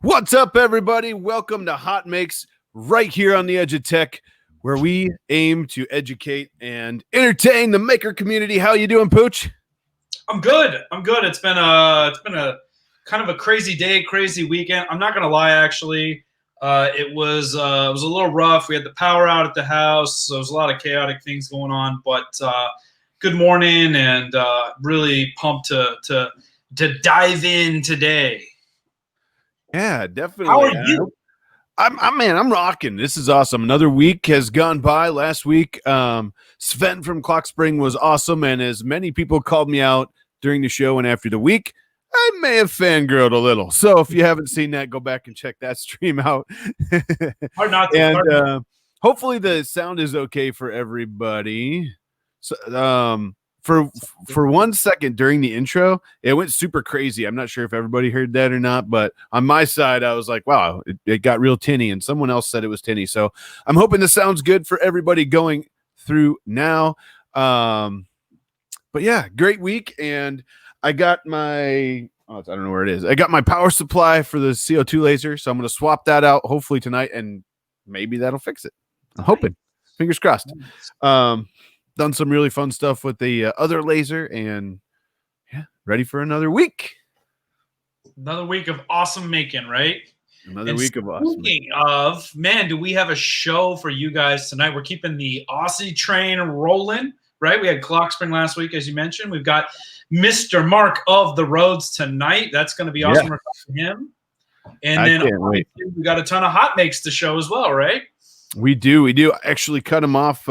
What's up, everybody? Welcome to HotMakes, right here on the edge of tech, where we aim to educate and entertain the maker community. How you doing, Pooch? I'm good. It's been a kind of a crazy day, crazy weekend. I'm not gonna lie, actually. It was a little rough. We had the power out at the house, so there was a lot of chaotic things going on. But good morning, and really pumped to dive in today. Yeah, definitely. How are you? I'm rocking. This is awesome. Another week has gone by. Last week, Sven from Clock Spring was awesome, and as many people called me out during the show and after the week, I may have fangirled a little. So if you haven't seen that, go back and check that stream out. Hard not to. And hopefully the sound is okay for everybody. So, for 1 second during the intro, it went super crazy. I'm not sure if everybody heard that or not, but on my side, I was like, wow, it got real tinny, and someone else said it was tinny. So I'm hoping this sounds good for everybody going through now. But yeah, great week. And I got I don't know where it is. I got my power supply for the CO2 laser. So I'm going to swap that out hopefully tonight, and maybe that'll fix it. I'm hoping. Fingers crossed. Done some really fun stuff with the other laser, and yeah, ready for another week. Another week of awesome making, right? Another week of awesome. Speaking of, man, do we have a show for you guys tonight? We're keeping the Aussie train rolling, right? We had Clock Spring last week, as you mentioned. We've got Mr. Mark of the Rhodes tonight. That's going to be awesome. We're talking to him. And then we got a ton of HotMakes to show as well, right? We do. I actually cut him off.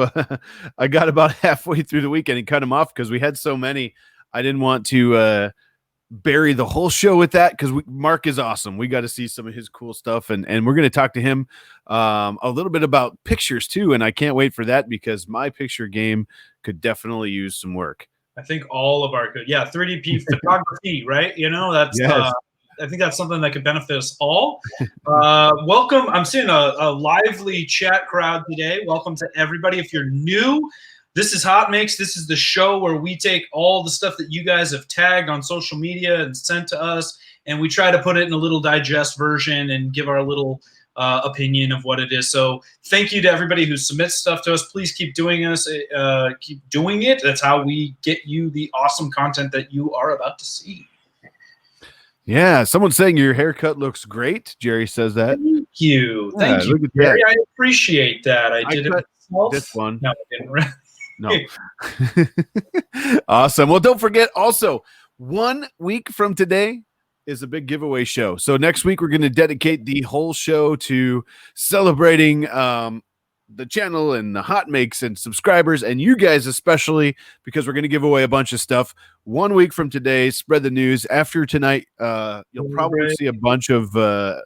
I got about halfway through the weekend and cut him off because we had so many. I didn't want to bury the whole show with that because Mark is awesome. We got to see some of his cool stuff, and we're going to talk to him a little bit about pictures too. And I can't wait for that because my picture game could definitely use some work. I think all of our 3D photography, right? You know, that's yes. I think that's something that could benefit us all. Welcome. I'm seeing a lively chat crowd today. Welcome to everybody. If you're new, this is HotMakes. This is the show where we take all the stuff that you guys have tagged on social media and sent to us, and we try to put it in a little digest version and give our little opinion of what it is. So thank you to everybody who submits stuff to us. Please keep doing it. That's how we get you the awesome content that you are about to see. Yeah, someone's saying your haircut looks great. Jerry says that. Thank you. Thank you, Jerry. I appreciate that. I did it myself. This one. No, I didn't. No. Awesome. Well, don't forget also, 1 week from today is a big giveaway show. So next week, we're going to dedicate the whole show to celebrating the channel and the HotMakes and subscribers and you guys especially, because we're going to give away a bunch of stuff. 1 week from today, spread the news. After tonight, you'll probably see a bunch of I'm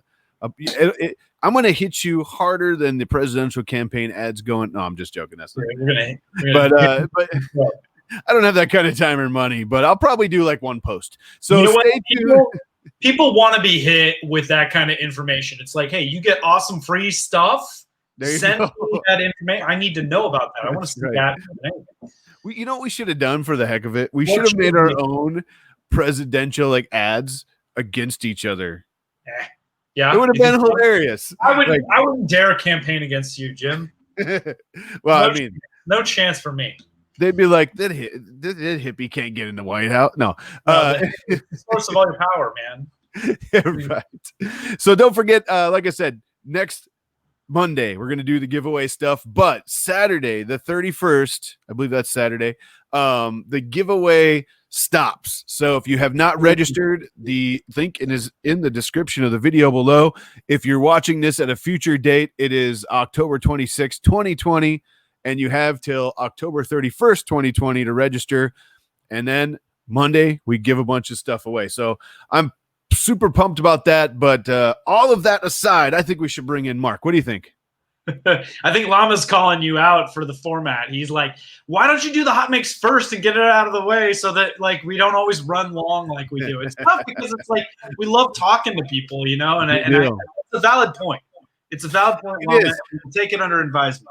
going to hit you harder than the presidential campaign ads going. No, I'm just joking. That's not but I don't have that kind of time or money, but I'll probably do like one post. So you know stay tuned. People want to be hit with that kind of information. It's like, hey, you get awesome free stuff. Send me that information. I need to know about that. I want to see that. You know what we should have done for the heck of it? We should have made our own presidential ads against each other. Yeah, it would have been hilarious. I wouldn't dare campaign against you, Jim. Well, no chance for me. They'd be like, that hippie can't get in the White House. No, source of all your power, man. Yeah, right. So don't forget, like I said, next Monday we're going to do the giveaway stuff, but Saturday the 31st, I believe that's Saturday, the giveaway stops. So if you have not registered, the link is in the description of the video below. If you're watching this at a future date, it is October 26, 2020, and you have till October 31st, 2020 to register, and then Monday we give a bunch of stuff away. So I'm super pumped about that, but all of that aside, I think we should bring in Mark. What do you think? I think Llama's calling you out for the format. He's like, why don't you do the HotMakes first and get it out of the way so that we don't always run long like we do? It's tough because it's like we love talking to people, you know, and it's a valid point. It's a valid point, Llama. Take it under advisement.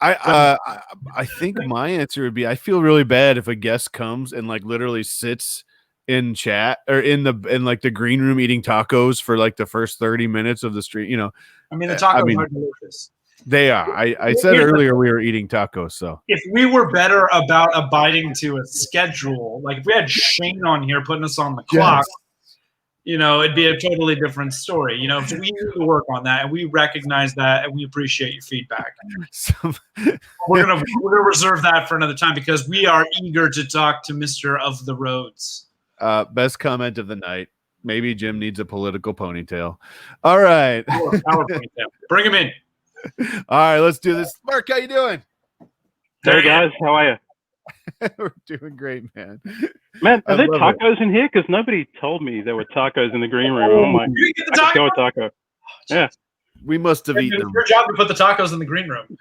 I think my answer would be I feel really bad if a guest comes and literally sits in chat or in like the green room eating tacos for like the first 30 minutes of the stream. You know, I mean, the tacos are delicious. They are. I said earlier we were eating tacos. So if we were better about abiding to a schedule, like if we had Shane on here putting us on the clock, you know, it'd be a totally different story. You know, so we need to work on that, and we recognize that, and we appreciate your feedback. We're gonna reserve that for another time because we are eager to talk to Mr. of the Rhodes. Best comment of the night. Maybe Jim needs a political ponytail. All right. Power ponytail. Bring him in. All right, let's do this. Mark, how you doing? Hey guys, how are you? We're doing great, man. Man, are there tacos in here? Because nobody told me there were tacos in the green room. Oh my! You get the taco? Go a taco. Yeah, we must have eaten them. It's your job to put the tacos in the green room.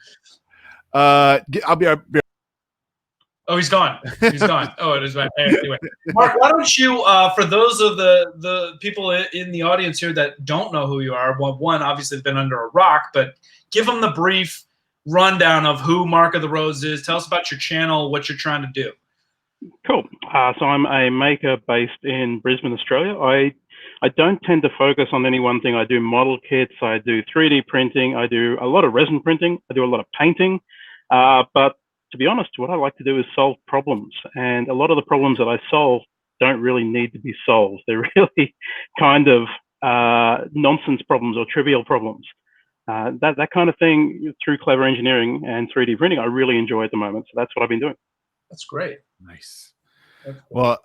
I'll be. Oh, he's gone. He's gone. Oh, it is right. Anyway, Mark, why don't you, for those of the people in the audience here that don't know who you are, well, one obviously has been under a rock, but give them the brief rundown of who Mark of the Rhodes is. Tell us about your channel, what you're trying to do. Cool. So I'm a maker based in Brisbane, Australia. I don't tend to focus on any one thing. I do model kits. I do 3D printing. I do a lot of resin printing. I do a lot of painting. But to be honest, what I like to do is solve problems. And a lot of the problems that I solve don't really need to be solved. They're really kind of nonsense problems or trivial problems. That kind of thing through clever engineering and 3D printing, I really enjoy at the moment. So that's what I've been doing. That's great. Nice. Well,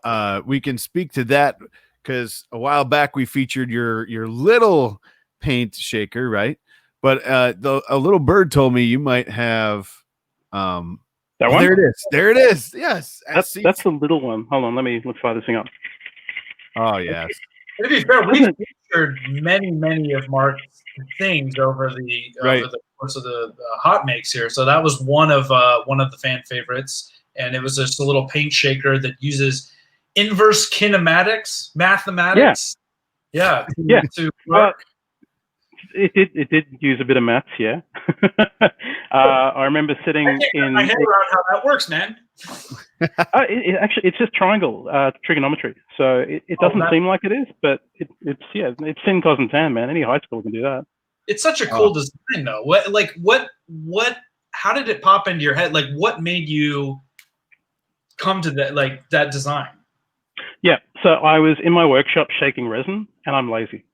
we can speak to that because a while back we featured your little paint shaker, right? But a little bird told me you might have that one. There it is. There it is. Yes, that's the little one. Hold on, let me fire this thing up. Oh yes. To be fair, we featured many of Mark's things over the course of the HotMakes here. So that was one of the fan favorites, and it was just a little paint shaker that uses inverse kinematics, mathematics. Yeah. To work. It did use a bit of maths, yeah. I remember sitting in my head around how that works, man. Actually, it's just triangle trigonometry, so it doesn't seem like it is, but it's sin, cos, and tan, man. Any high school can do that. It's such a cool design, though. How did it pop into your head? Like, what made you come to that design? Yeah, so I was in my workshop shaking resin, and I'm lazy.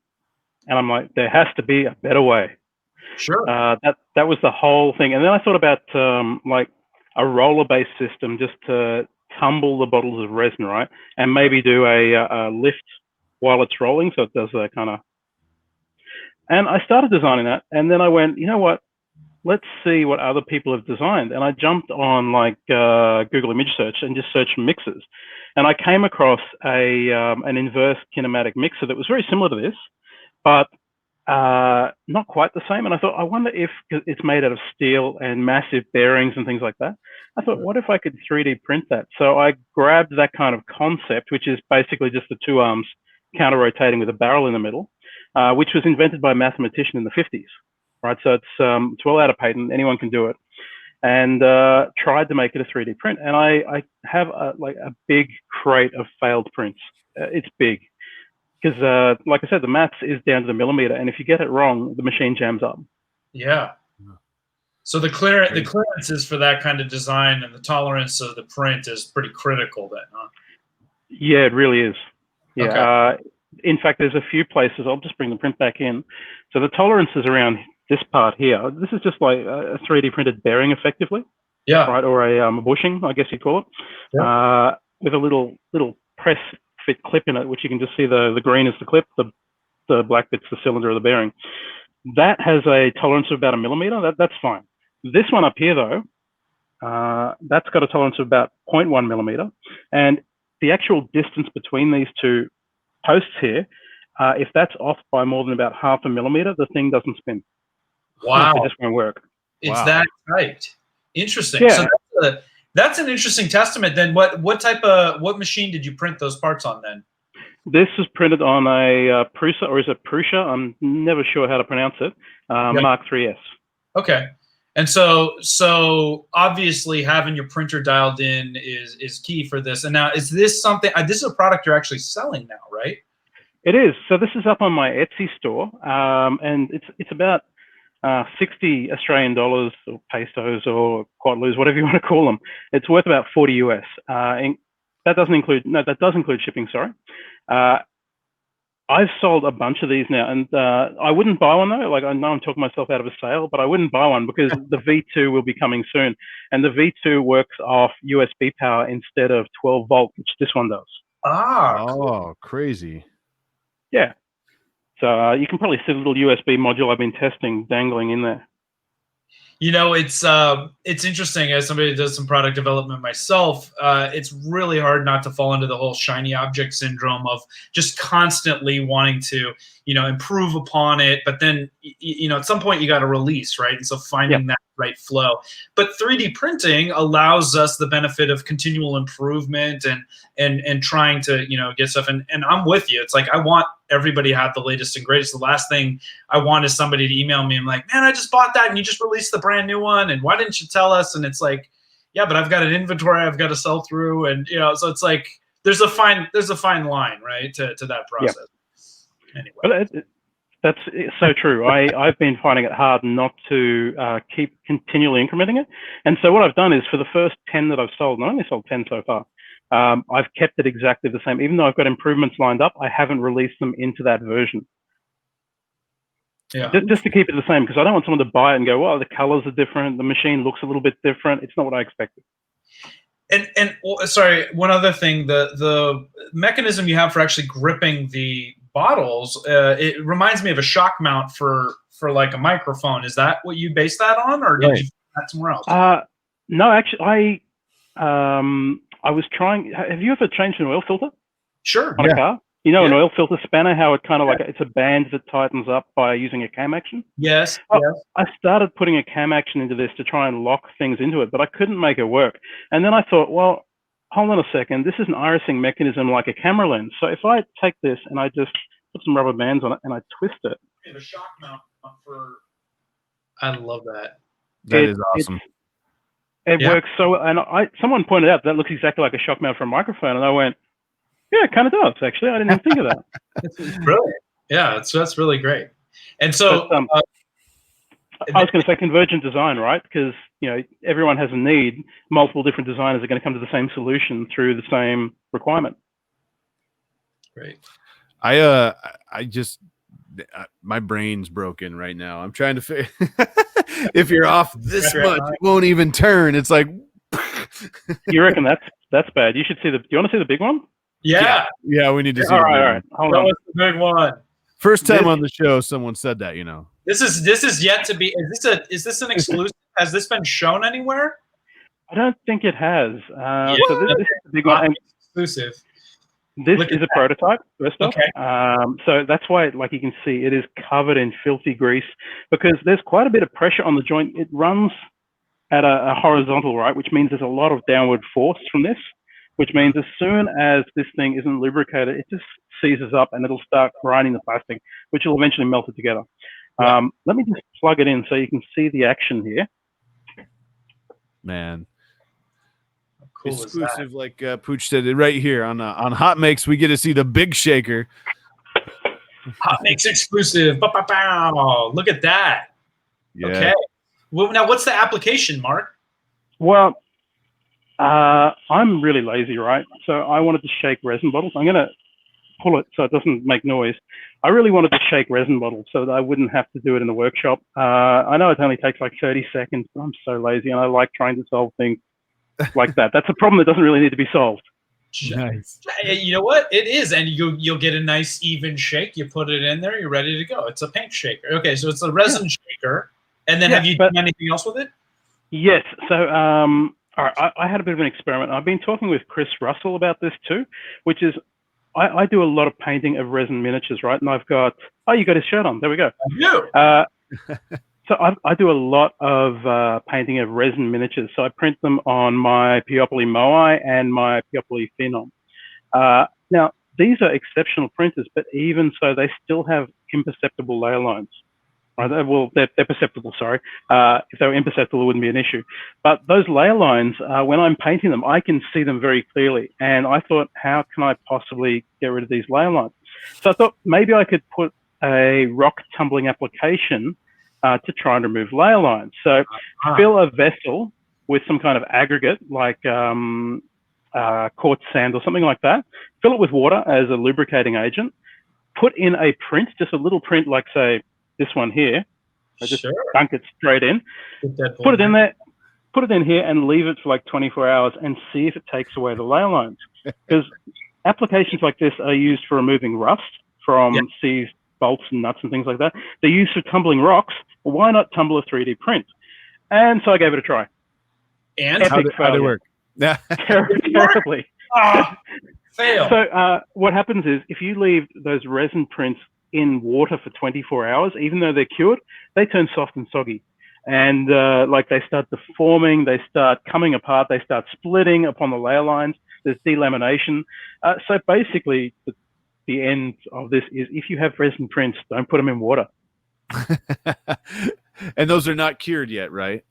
And I'm like, there has to be a better way. Sure. That was the whole thing. And then I thought about like a roller-based system just to tumble the bottles of resin, right? And maybe do a lift while it's rolling, so it does that kind of. And I started designing that, and then I went, you know what? Let's see what other people have designed. And I jumped on like Google image search and just searched mixers. And I came across an inverse kinematic mixer that was very similar to this, but not quite the same. And I thought, I wonder if it's made out of steel and massive bearings and things like that. I thought, what if I could 3D print that? So I grabbed that kind of concept, which is basically just the two arms counter-rotating with a barrel in the middle, which was invented by a mathematician in the 50s, right? So it's well out of patent. Anyone can do it. And tried to make it a 3D print. And I have a big crate of failed prints. It's big. Because, like I said, the maths is down to the millimeter, and if you get it wrong, the machine jams up. Yeah. So the clearances for that kind of design and the tolerance of the print is pretty critical, then, huh? Yeah, it really is. Yeah. Okay. In fact, there's a few places. I'll just bring the print back in. So the tolerance is around this part here. This is just like a 3D printed bearing, effectively. Yeah. Right, or a bushing, I guess you'd call it. Yeah. With a little press fit clip in it, which you can just see the green is the clip, the black bit's the cylinder of the bearing. That has a tolerance of about 1 millimeter. That's fine. This one up here, though, that's got a tolerance of about 0.1 millimeter. And the actual distance between these two posts here, if that's off by more than about 0.5 millimeter, the thing doesn't spin. Wow. It just won't work. It's that tight. Interesting. Yeah. So that's an interesting testament. Then what machine did you print those parts on then? This is printed on a Prusa, or is it Prusa? I'm never sure how to pronounce it. Mark 3S. Okay. And so obviously having your printer dialed in is key for this. And now, is this something? This is a product you're actually selling now, right? It is. So this is up on my Etsy store, and it's about 60 Australian dollars or pesos or quatloos, whatever you want to call them. It's worth about 40 US. That does include shipping. Sorry. I've sold a bunch of these now, and I wouldn't buy one though. Like, I know I'm talking myself out of a sale, but I wouldn't buy one because the V2 will be coming soon, and the V2 works off USB power instead of 12 volt, which this one does. Oh, crazy. Yeah. So you can probably see the little USB module I've been testing dangling in there. You know, it's interesting, as somebody that does some product development myself. It's really hard not to fall into the whole shiny object syndrome of just constantly wanting to, improve upon it. But then, at some point you got to release, right? And so finding that right flow. But 3D printing allows us the benefit of continual improvement and trying to, get stuff. And I'm with you. It's like, I want everybody to have the latest and greatest. The last thing I want is somebody to email me and like, man, I just bought that and you just released the brand new one. And why didn't you tell us? And it's like, yeah, but I've got an inventory I've got to sell through. And, so it's like, there's a fine line, right, to that process. Yeah. Anyway. But that's so true. I've been finding it hard not to keep continually incrementing it. And so what I've done is, for the first 10 that I've sold, and I only sold 10 so far, I've kept it exactly the same. Even though I've got improvements lined up, I haven't released them into that version. Yeah. Just to keep it the same, because I don't want someone to buy it and go, well, the colors are different, the machine looks a little bit different. It's not what I expected. And sorry, one other thing, the mechanism you have for actually gripping the bottles, it reminds me of a shock mount for like a microphone. Is that what you base that on, or did you find that somewhere else? No, actually, I was trying. Have you ever changed an oil filter? Sure. On a car? An oil filter spanner, how it kind of like, it's a band that tightens up by using a cam action? Yes. I started putting a cam action into this to try and lock things into it, but I couldn't make it work. And then I thought, well, hold on a second. This is an irising mechanism like a camera lens. So if I take this and I just put some rubber bands on it and I twist it. The shock mount for. I love that. That is awesome. It works so, and someone pointed out that looks exactly like a shock mount for a microphone, and I went, yeah, it kind of does, actually. I didn't even think of that. It's brilliant. Yeah, that's really great. And so, I was going to say convergent design, right? Because everyone has a need. Multiple different designers are going to come to the same solution through the same requirement. Great. I just my brain's broken right now. I'm trying to figure. If you're off this much, it won't even turn. It's like. You reckon that's bad? You should see do you want to see the big one? Yeah, we need to see. All right. Hold on. That was the big one. First time on the show, someone said that. This is yet to be. Is this an exclusive? Has this been shown anywhere? I don't think it has. So this is the big one. Exclusive. This is a prototype, first off. Okay. So that's why, like you can see, it is covered in filthy grease because there's quite a bit of pressure on the joint. It runs at a horizontal, right, which means there's a lot of downward force from this, which means as soon as this thing isn't lubricated, it just seizes up and it'll start grinding the plastic, which will eventually melt it together. Let me just plug it in so you can see the action here. Man. Cool. Exclusive, like Pooch said, right here on HotMakes, we get to see the big shaker. HotMakes exclusive. Bow. Look at that. Yeah. Okay. Well, now, what's the application, Mark? Well, I'm really lazy, right? So I wanted to shake resin bottles. I'm going to pull it so it doesn't make noise. I really wanted to shake resin bottles so that I wouldn't have to do it in the workshop. I know it only takes like 30 seconds, but I'm so lazy and I like trying to solve things like that. That's a problem that doesn't really need to be solved. Nice. You know what? It is, and you'll get a nice even shake. You put it in there, you're ready to go. It's a paint shaker. Okay, so it's a resin shaker. And then have you done anything else with it? Yes. So all right, I had a bit of an experiment. I've been talking with Chris Russell about this too, which is I do a lot of painting of resin miniatures, right? And I've got, you got his shirt on. There we go. So I do a lot of painting of resin miniatures. So I print them on my Peopoly Moai and my Peopoly Phenom. Now, these are exceptional printers, but even so, they still have imperceptible layer lines. Right? Well, they're perceptible, sorry. If they were imperceptible, it wouldn't be an issue. But those layer lines, when I'm painting them, I can see them very clearly. And I thought, how can I possibly get rid of these layer lines? So I thought maybe I could put a rock tumbling application to try and remove layer lines. So fill a vessel with some kind of aggregate like quartz sand or something like that. Fill it with water as a lubricating agent. Put in a print, just a little print like, say, this one here. I just dunk it straight in. Put it in there. Put it in here and leave it for like 24 hours and see if it takes away the layer lines. Because applications like this are used for removing rust from seized bolts and nuts and things like that. They're used for tumbling rocks. Well, why not tumble a 3D print? And so I gave it a try. And how did it work? Terribly. Fail. So what happens is if you leave those resin prints in water for 24 hours, even though they're cured, they turn soft and soggy. And like they start deforming, they start coming apart, they start splitting upon the layer lines. There's delamination. So basically, the end of this is if you have resin prints, don't put them in water. And those are not cured yet, right?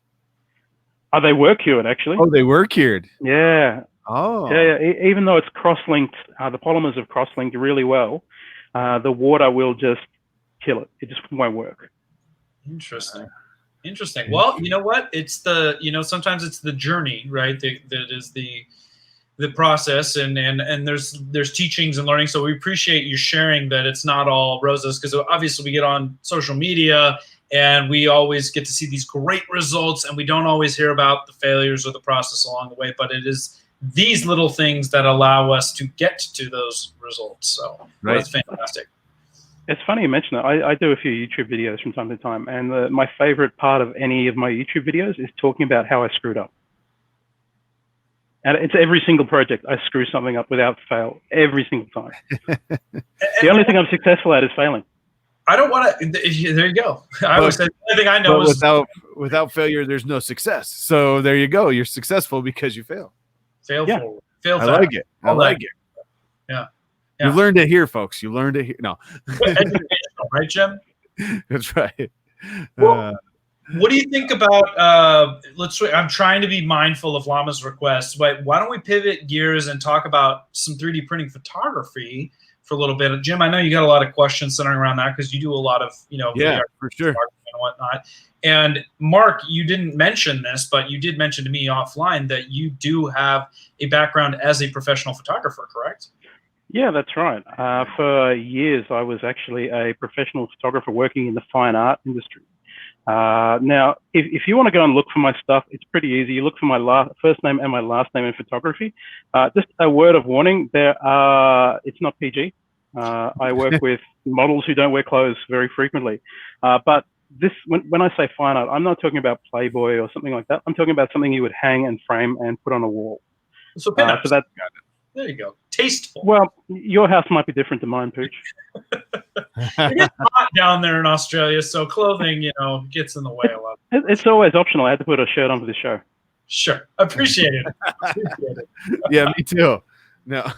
Oh, they were cured, actually. Oh, they were cured. Yeah. Oh. Yeah. Even though it's cross-linked, the polymers have cross-linked really well. The water will just kill it. It just won't work. Interesting. Well, you know what? It's the, sometimes it's the journey, right? That is the process, and there's teachings and learning. So we appreciate you sharing that it's not all roses, because obviously we get on social media and we always get to see these great results, and we don't always hear about the failures or the process along the way. But it is these little things that allow us to get to those results. So that's fantastic. It's funny you mention that. I do a few YouTube videos from time to time, and my favorite part of any of my YouTube videos is talking about how I screwed up. And it's every single project I screw something up without fail, every single time. The only thing I'm successful at is failing. I don't want to. There you go. I always say the only thing I know is without failure, there's no success. So there you go. You're successful because you fail. Fail forward. Fail fast. I like it. I like it. Yeah. You learned it here, folks. You learned it here. No. Educational, right, Jim? That's right. Well, what do you think about? I'm trying to be mindful of Llama's requests, but why don't we pivot gears and talk about some 3D printing photography for a little bit? Jim, I know you got a lot of questions centering around that because you do a lot of yeah, for sure, and whatnot. And Mark, you didn't mention this, but you did mention to me offline that you do have a background as a professional photographer, correct? Yeah, that's right. For years, I was actually a professional photographer working in the fine art industry. Now, if you want to go and look for my stuff, it's pretty easy. You look for my first name and my last name in photography. Just a word of warning, it's not PG. I work with models who don't wear clothes very frequently. But when I say fine art, I'm not talking about Playboy or something like that. I'm talking about something you would hang and frame and put on a wall. So that's there you go. Tasteful. Well, your house might be different to mine, Pooch. It gets hot down there in Australia, so clothing, gets in the way a lot. It's always optional. I had to put a shirt on for the show. Sure. Appreciate it. Yeah, me too. No.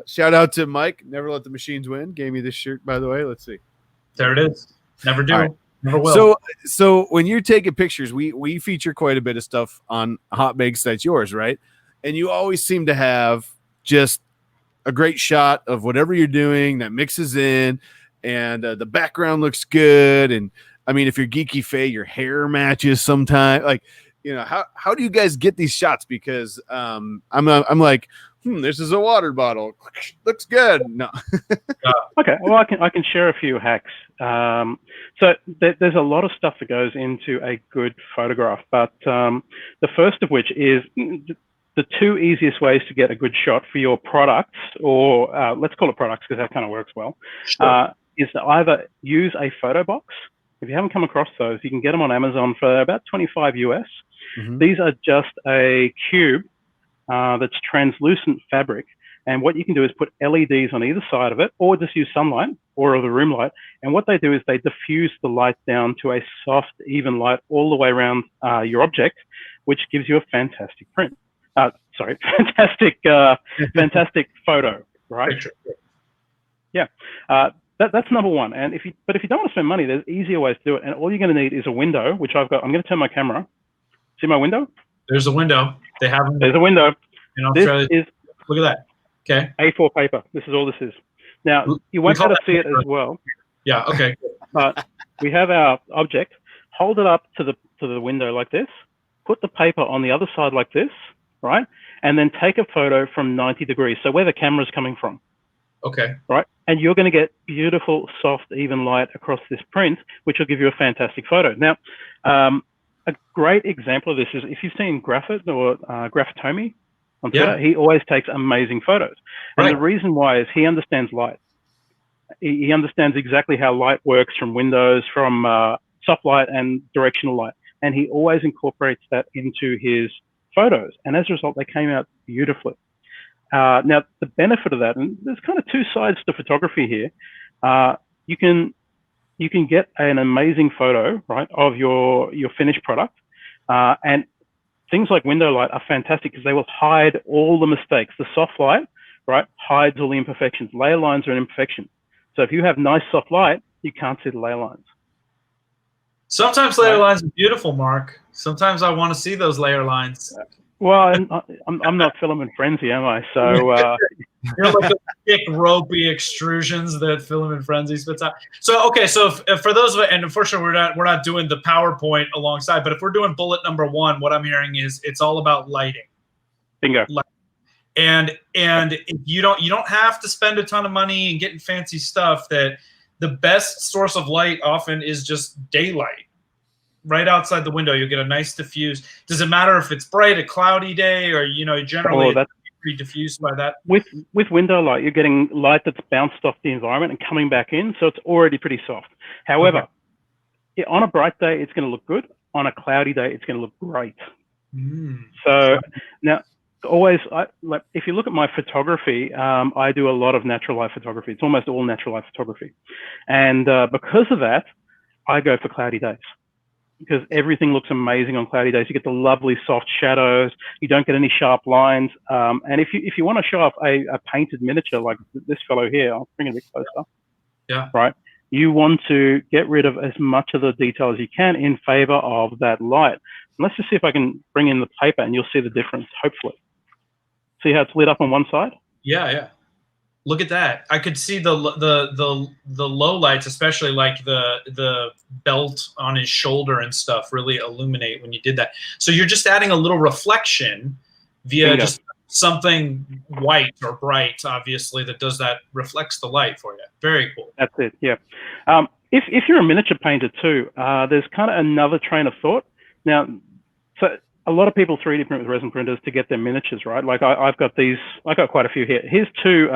Shout out to Mike. Never let the machines win. Gave me this shirt, by the way. Let's see. There it is. Never do. Right. Never will. So when you're taking pictures, we feature quite a bit of stuff on HotMakes that's yours, right? And you always seem to have just a great shot of whatever you're doing that mixes in, and the background looks good. And I mean, if you're geeky Faye, your hair matches sometimes. Like, how do you guys get these shots? Because I'm like, this is a water bottle. Looks good. No. Okay. Well, I can share a few hacks. So there's a lot of stuff that goes into a good photograph, but the first of which is the two easiest ways to get a good shot for your products, or let's call it products because that kind of works well, is to either use a photo box. If you haven't come across those, you can get them on Amazon for about $25 US. Mm-hmm. These are just a cube that's translucent fabric. And what you can do is put LEDs on either side of it, or just use sunlight or the room light. And what they do is they diffuse the light down to a soft, even light all the way around your object, which gives you a fantastic print. Fantastic photo, right? Yeah. That's number one. And if you don't want to spend money, there's easier ways to do it. And all you're going to need is a window, which I've got. I'm going to turn my camera. See my window? There's a window. They have them. There's a window. In Australia. This is look at that. Okay. A4 paper. This is all this is. Now you won't be able to see it as well. Yeah. Okay. But we have our object. Hold it up to the window like this. Put the paper on the other side like this, right? And then take a photo from 90 degrees. So where the camera's coming from. Okay. Right. And you're going to get beautiful, soft, even light across this print, which will give you a fantastic photo. Now, a great example of this is if you've seen Graphit or Graphitomi on Twitter, he always takes amazing photos. And the reason why is he understands light. He understands exactly how light works from windows, from soft light and directional light. And he always incorporates that into his photos. And as a result, they came out beautifully. Now, the benefit of that, and there's kind of two sides to photography here. You can get an amazing photo, right, of your finished product. And things like window light are fantastic because they will hide all the mistakes. The soft light, right, hides all the imperfections. Layer lines are an imperfection. So if you have nice soft light, you can't see the layer lines. Sometimes layer lines are beautiful, Mark. Sometimes I want to see those layer lines. Well, I'm not Filament Frenzy, am I? So you're like the thick, ropey extrusions that Filament Frenzy spits out. So okay, so if for those of it, and unfortunately we're not doing the PowerPoint alongside, but if we're doing bullet number 1, what I'm hearing is it's all about lighting. Bingo. And if you don't have to spend a ton of money and getting fancy stuff. That the best source of light often is just daylight. Right outside the window, you'll get a nice diffuse. Does it matter if it's bright, a cloudy day, or generally it's pretty diffused by that? With window light, you're getting light that's bounced off the environment and coming back in, so it's already pretty soft. However, on a bright day, it's going to look good. On a cloudy day, it's going to look great. So now, always, if you look at my photography, I do a lot of natural light photography. It's almost all natural light photography, and because of that, I go for cloudy days. Because everything looks amazing on cloudy days. You get the lovely soft shadows. You don't get any sharp lines. And if you want to show off a painted miniature like this fellow here, I'll bring it a bit closer. Yeah. Right. You want to get rid of as much of the detail as you can in favor of that light. And let's just see if I can bring in the paper and you'll see the difference, hopefully. See how it's lit up on one side? Yeah, yeah. Look at that. I could see the low lights, especially like the belt on his shoulder and stuff, really illuminate when you did that. So you're just adding a little reflection via just something white or bright, obviously, that does that, reflects the light for you. Very cool. That's it, yeah. If you're a miniature painter too, there's kind of another train of thought. Now, so a lot of people 3D print with resin printers to get their miniatures, right? Like I've got these, I got quite a few here. Here's two,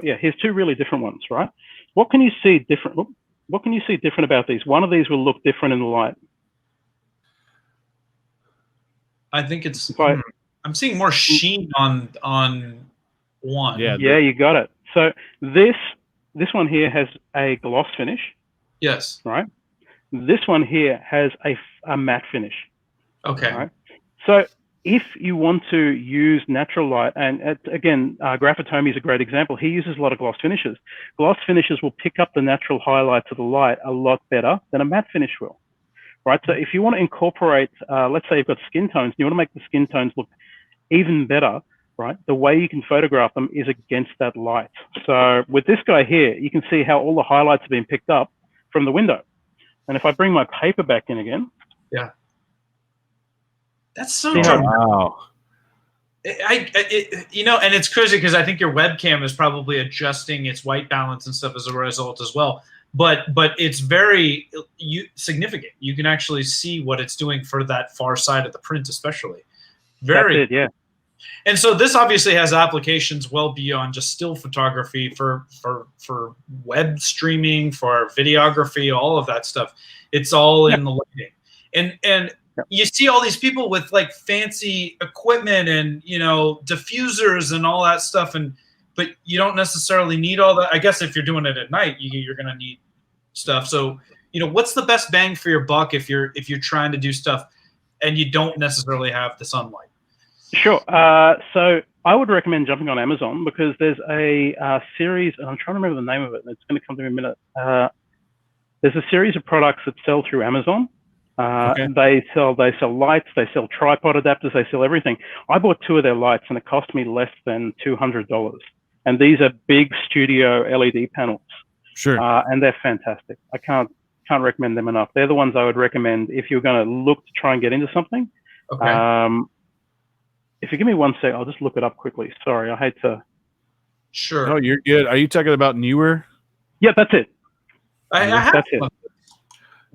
here's two really different ones, right? What can you see different? What can you see different about these? One of these will look different in the light. I think it's, I'm seeing more sheen on one. Yeah, you got it. So this one here has a gloss finish. Yes. Right. This one here has a matte finish. Okay. Right? So if you want to use natural light, and again, Graphitomi is a great example. He uses a lot of gloss finishes. Gloss finishes will pick up the natural highlights of the light a lot better than a matte finish will. Right. So if you want to incorporate, let's say you've got skin tones, and you want to make the skin tones look even better, right? The way you can photograph them is against that light. So with this guy here, you can see how all the highlights have been picked up from the window. And if I bring my paper back in again. Yeah. That's so dramatic. Wow. And it's crazy because I think your webcam is probably adjusting its white balance and stuff as a result as well. But it's very significant. You can actually see what it's doing for that far side of the print, especially. Very. That's it, yeah. And so this obviously has applications well beyond just still photography for web streaming, for videography, all of that stuff. It's all in the lighting. And you see all these people with like fancy equipment and, diffusers and all that stuff. But you don't necessarily need all that. I guess if you're doing it at night, you're going to need stuff. So, what's the best bang for your buck if you're trying to do stuff and you don't necessarily have the sunlight? Sure. So I would recommend jumping on Amazon because there's a series, and I'm trying to remember the name of it, and it's going to come to me in a minute. There's a series of products that sell through Amazon. Okay. They sell lights, they sell tripod adapters, they sell everything. I bought 2 of their lights, and it cost me less than $200. And these are big studio LED panels. Sure. And they're fantastic. I can't recommend them enough. They're the ones I would recommend if you're going to look to try and get into something. Okay. If you give me 1 sec, I'll just look it up quickly. Sorry, I hate to. Sure. Oh, you're good. Are you talking about Newer? Yeah, that's it. I have That's it. one.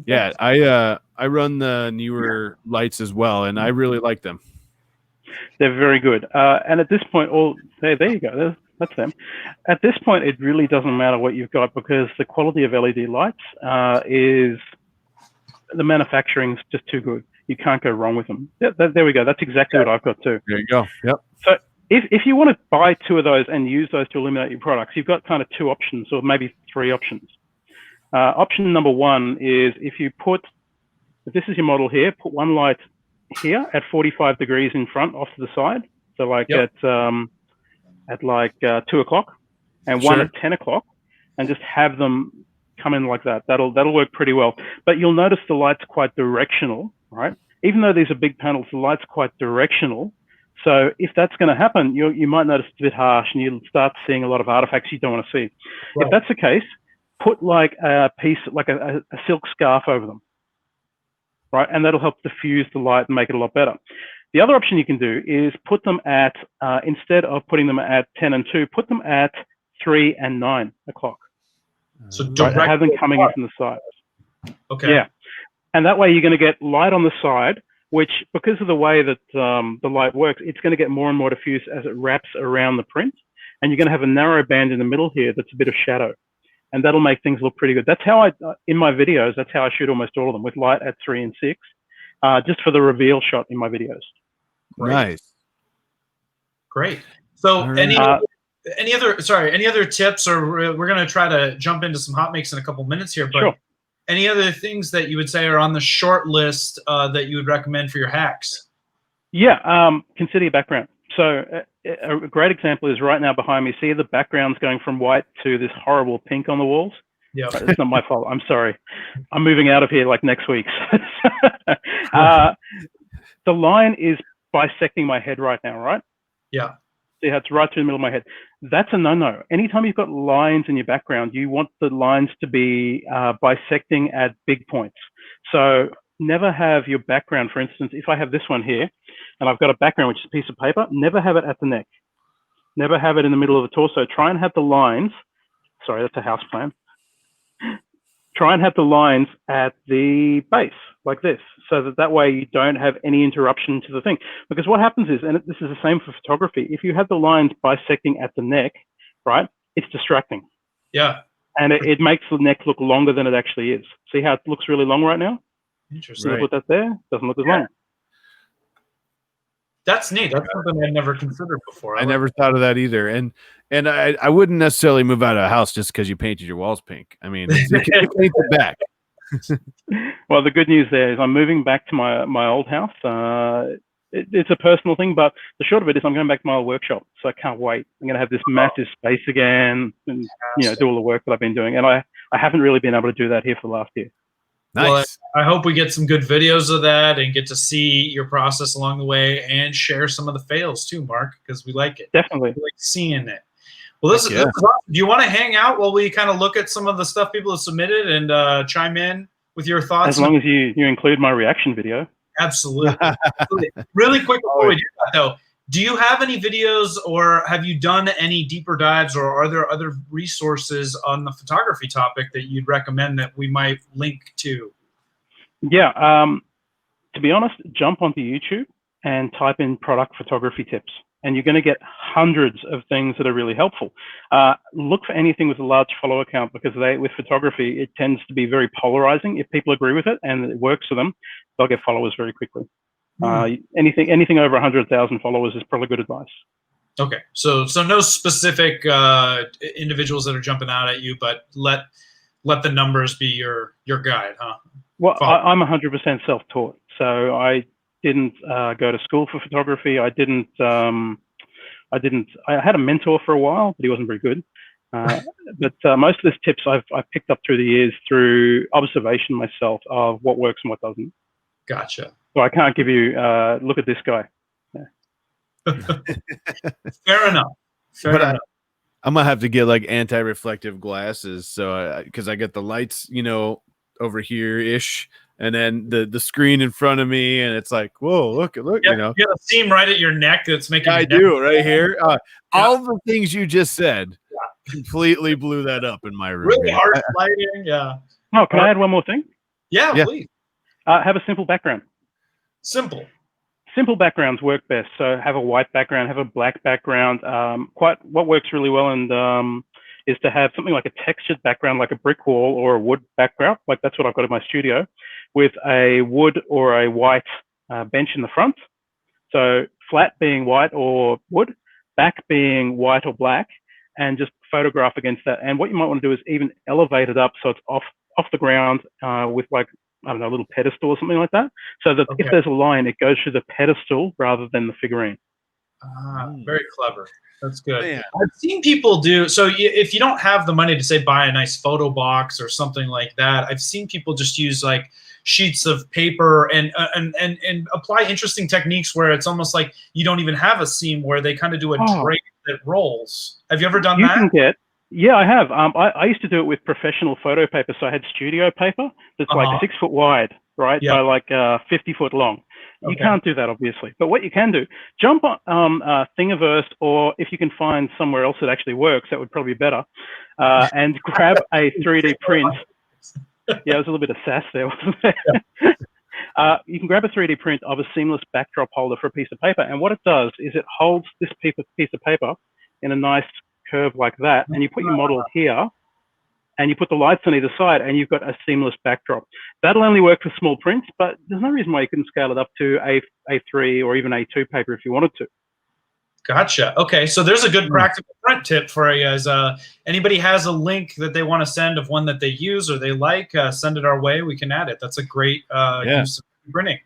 Yeah, I run the Newer lights as well, and I really like them. They're very good. And at this point, there you go. That's them. At this point, it really doesn't matter what you've got because the quality of LED lights is the manufacturing's just too good. You can't go wrong with them. There we go. That's exactly what I've got too. There you go. Yep. So if you want to buy 2 of those and use those to illuminate your products, you've got kind of 2 options or maybe 3 options. Option number 1 is if this is your model here, put 1 light here at 45 degrees in front off to the side. So like at 2 o'clock and one at 10 o'clock and just have them come in like that. That'll work pretty well. But you'll notice the light's quite directional, right? Even though these are big panels, the light's quite directional. So if that's going to happen, you might notice it's a bit harsh and you'll start seeing a lot of artifacts you don't want to see. Right. If that's the case, put like a piece, like a silk scarf over them, right? And that'll help diffuse the light and make it a lot better. The other option you can do is put them at, instead of putting them at 10 and 2, put them at 3 and 9 o'clock. So right? Have them coming in from the sides. Okay. Yeah. And that way you're going to get light on the side, which because of the way that the light works, it's going to get more and more diffuse as it wraps around the print. And you're going to have a narrow band in the middle here that's a bit of shadow. And that'll make things look pretty good. That's how in my videos, that's how I shoot almost all of them, with light at 3 and 6, just for the reveal shot in my videos. Great. Nice. Great. So any other tips, or we're going to try to jump into some HotMakes in a couple minutes here, but sure. Any other things that you would say are on the short list that you would recommend for your hacks? Yeah, consider your background. So a great example is right now behind me. See the background's going from white to this horrible pink on the walls? Yeah. It's not my fault. I'm sorry. I'm moving out of here like next week. The line is bisecting my head right now, right? Yeah. See how it's right through the middle of my head. That's a no-no. Anytime you've got lines in your background, you want the lines to be bisecting at big points. So never have your background, for instance, if I have this one here, and I've got a background, which is a piece of paper, never have it at the neck. Never have it in the middle of the torso. Try and have the lines, sorry, that's a house plan. Try and have the lines at the base, like this, so that way you don't have any interruption to the thing. Because what happens is, and this is the same for photography, if you have the lines bisecting at the neck, right, it's distracting. Yeah. And it makes the neck look longer than it actually is. See how it looks really long right now? Interesting. Right. Put that there, doesn't look as long. That's neat. That's something I never considered before. I never thought of that either. And I wouldn't necessarily move out of a house just because you painted your walls pink. I mean, you can paint it back. Well, the good news there is I'm moving back to my old house. It's a personal thing, but the short of it is I'm going back to my old workshop, so I can't wait. I'm going to have this massive space again, and do all the work that I've been doing. And I haven't really been able to do that here for the last year. Nice. Well, I hope we get some good videos of that and get to see your process along the way and share some of the fails too, Mark, because we like it. Definitely. We like seeing it. Well, this is awesome. Do you want to hang out while we kind of look at some of the stuff people have submitted and chime in with your thoughts? As long as you include my reaction video. Absolutely. Really quick before we do that, though, do you have any videos or have you done any deeper dives, or are there other resources on the photography topic that you'd recommend that we might link to? Yeah. To be honest, jump onto YouTube and type in product photography tips, and you're going to get hundreds of things that are really helpful. Look for anything with a large follower count, because with photography, it tends to be very polarizing. If people agree with it and it works for them, they'll get followers very quickly. Anything over 100,000 followers is probably good advice. Okay, so no specific individuals that are jumping out at you, but let the numbers be your guide, huh? Well, I'm 100% self-taught, so I didn't go to school for photography. I didn't I had a mentor for a while, but he wasn't very good. But most of these tips I've picked up through the years through observation myself of what works and what doesn't. Gotcha. So I can't give you look at this guy. Fair enough. Fair enough. I'm gonna have to get like anti-reflective glasses, so because I get the lights, over here ish, and then the screen in front of me, and it's like, whoa, look, You have a seam right at your neck that's making. I do right here. All the things you just said completely blew that up in my room. Really hard lighting, yeah. Oh, can I add one more thing? Yeah. Please. Have a simple background. Simple backgrounds work best. So have a white background, have a black background. What works really well and is to have something like a textured background, like a brick wall or a wood background. Like that's what I've got in my studio, with a wood or a white bench in the front. So flat being white or wood, back being white or black, and just photograph against that. And what you might want to do is even elevate it up so it's off the ground with like, I don't know, a little pedestal or something like that. So that if there's a line, it goes through the pedestal rather than the figurine. Very clever. That's good. Man. I've seen people do, so if you don't have the money to say buy a nice photo box or something like that, I've seen people just use like sheets of paper and apply interesting techniques where it's almost like you don't even have a seam, where they kind of do a drape that rolls. Have you ever done that? Yeah, I have. I used to do it with professional photo paper. So I had studio paper that's like 6 foot wide, right? By like 50 foot long. You can't do that, obviously. But what you can do, jump on Thingiverse, or if you can find somewhere else that actually works, that would probably be better, and grab a 3D print. Yeah, it was a little bit of sass there, wasn't there? You can grab a 3D print of a seamless backdrop holder for a piece of paper. And what it does is it holds this piece of paper in a nice curve like that, and you put your model here, and you put the lights on either side, and you've got a seamless backdrop. That'll only work for small prints, but there's no reason why you couldn't scale it up to A3 or even A2 paper if you wanted to. Gotcha. Okay, so there's a good practical print tip for you guys. Anybody has a link that they want to send of one that they use or they like, send it our way. We can add it. That's a great use of printing.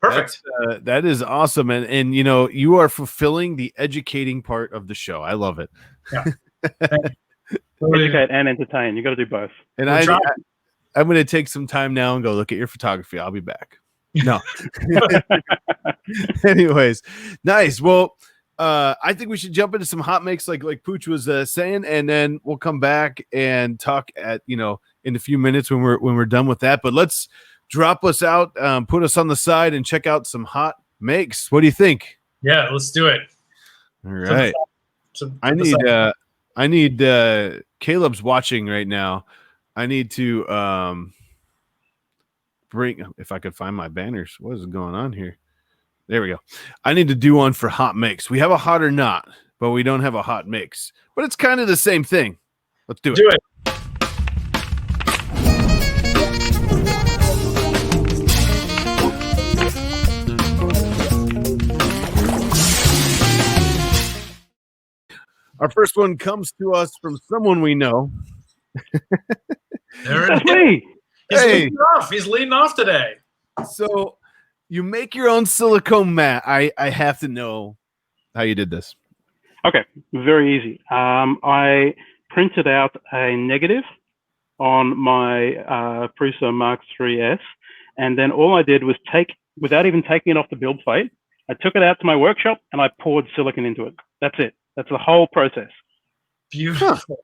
Perfect. That is awesome. And you are fulfilling the educating part of the show. I love it. Yeah. Educate and entertain. You got to do both. And I'm going to take some time now and go look at your photography. I'll be back. No. Anyways, nice. Well, I think we should jump into some hot makes like Pooch was saying, and then we'll come back and talk in a few minutes when we're done with that. But let's drop us out, put us on the side, and check out some hot makes. What do you think? Yeah, let's do it. All right. I need Caleb's watching right now. I need to bring, if I could find my banners. What is going on here? There we go. I need to do one for hot mix. We have a hot or not, but we don't have a hot mix. But it's kind of the same thing. Let's do it. Do it. Our first one comes to us from someone we know. There it is. He's leading off today. So you make your own silicone mat. I have to know how you did this. Okay, very easy. I printed out a negative on my Prusa Mark III's, and then all I did was without even taking it off the build plate, I took it out to my workshop and I poured silicone into it. That's it. That's the whole process. Beautiful. Huh.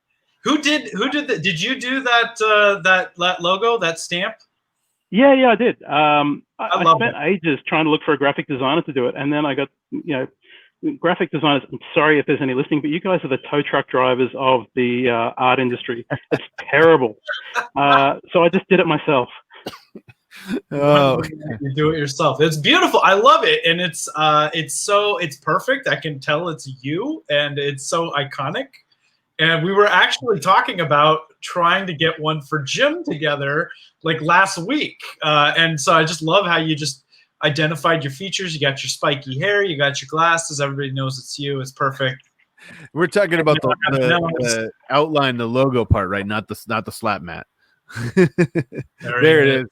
Who did that? Did you do that that logo, that stamp? Yeah, I did. I spent ages trying to look for a graphic designer to do it, and then I got graphic designers. I'm sorry if there's any listening, but you guys are the tow truck drivers of the art industry. It's terrible. So I just did it myself. Oh, you do it yourself. It's beautiful. I love it, and it's perfect. I can tell it's you, and it's so iconic. And we were actually talking about trying to get one for Jim together like last week, and so I just love how you just identified your features. You got your spiky hair, you got your glasses. Everybody knows it's you. It's perfect. We're talking about the outline, the logo part, right? Not the slap mat. There it is.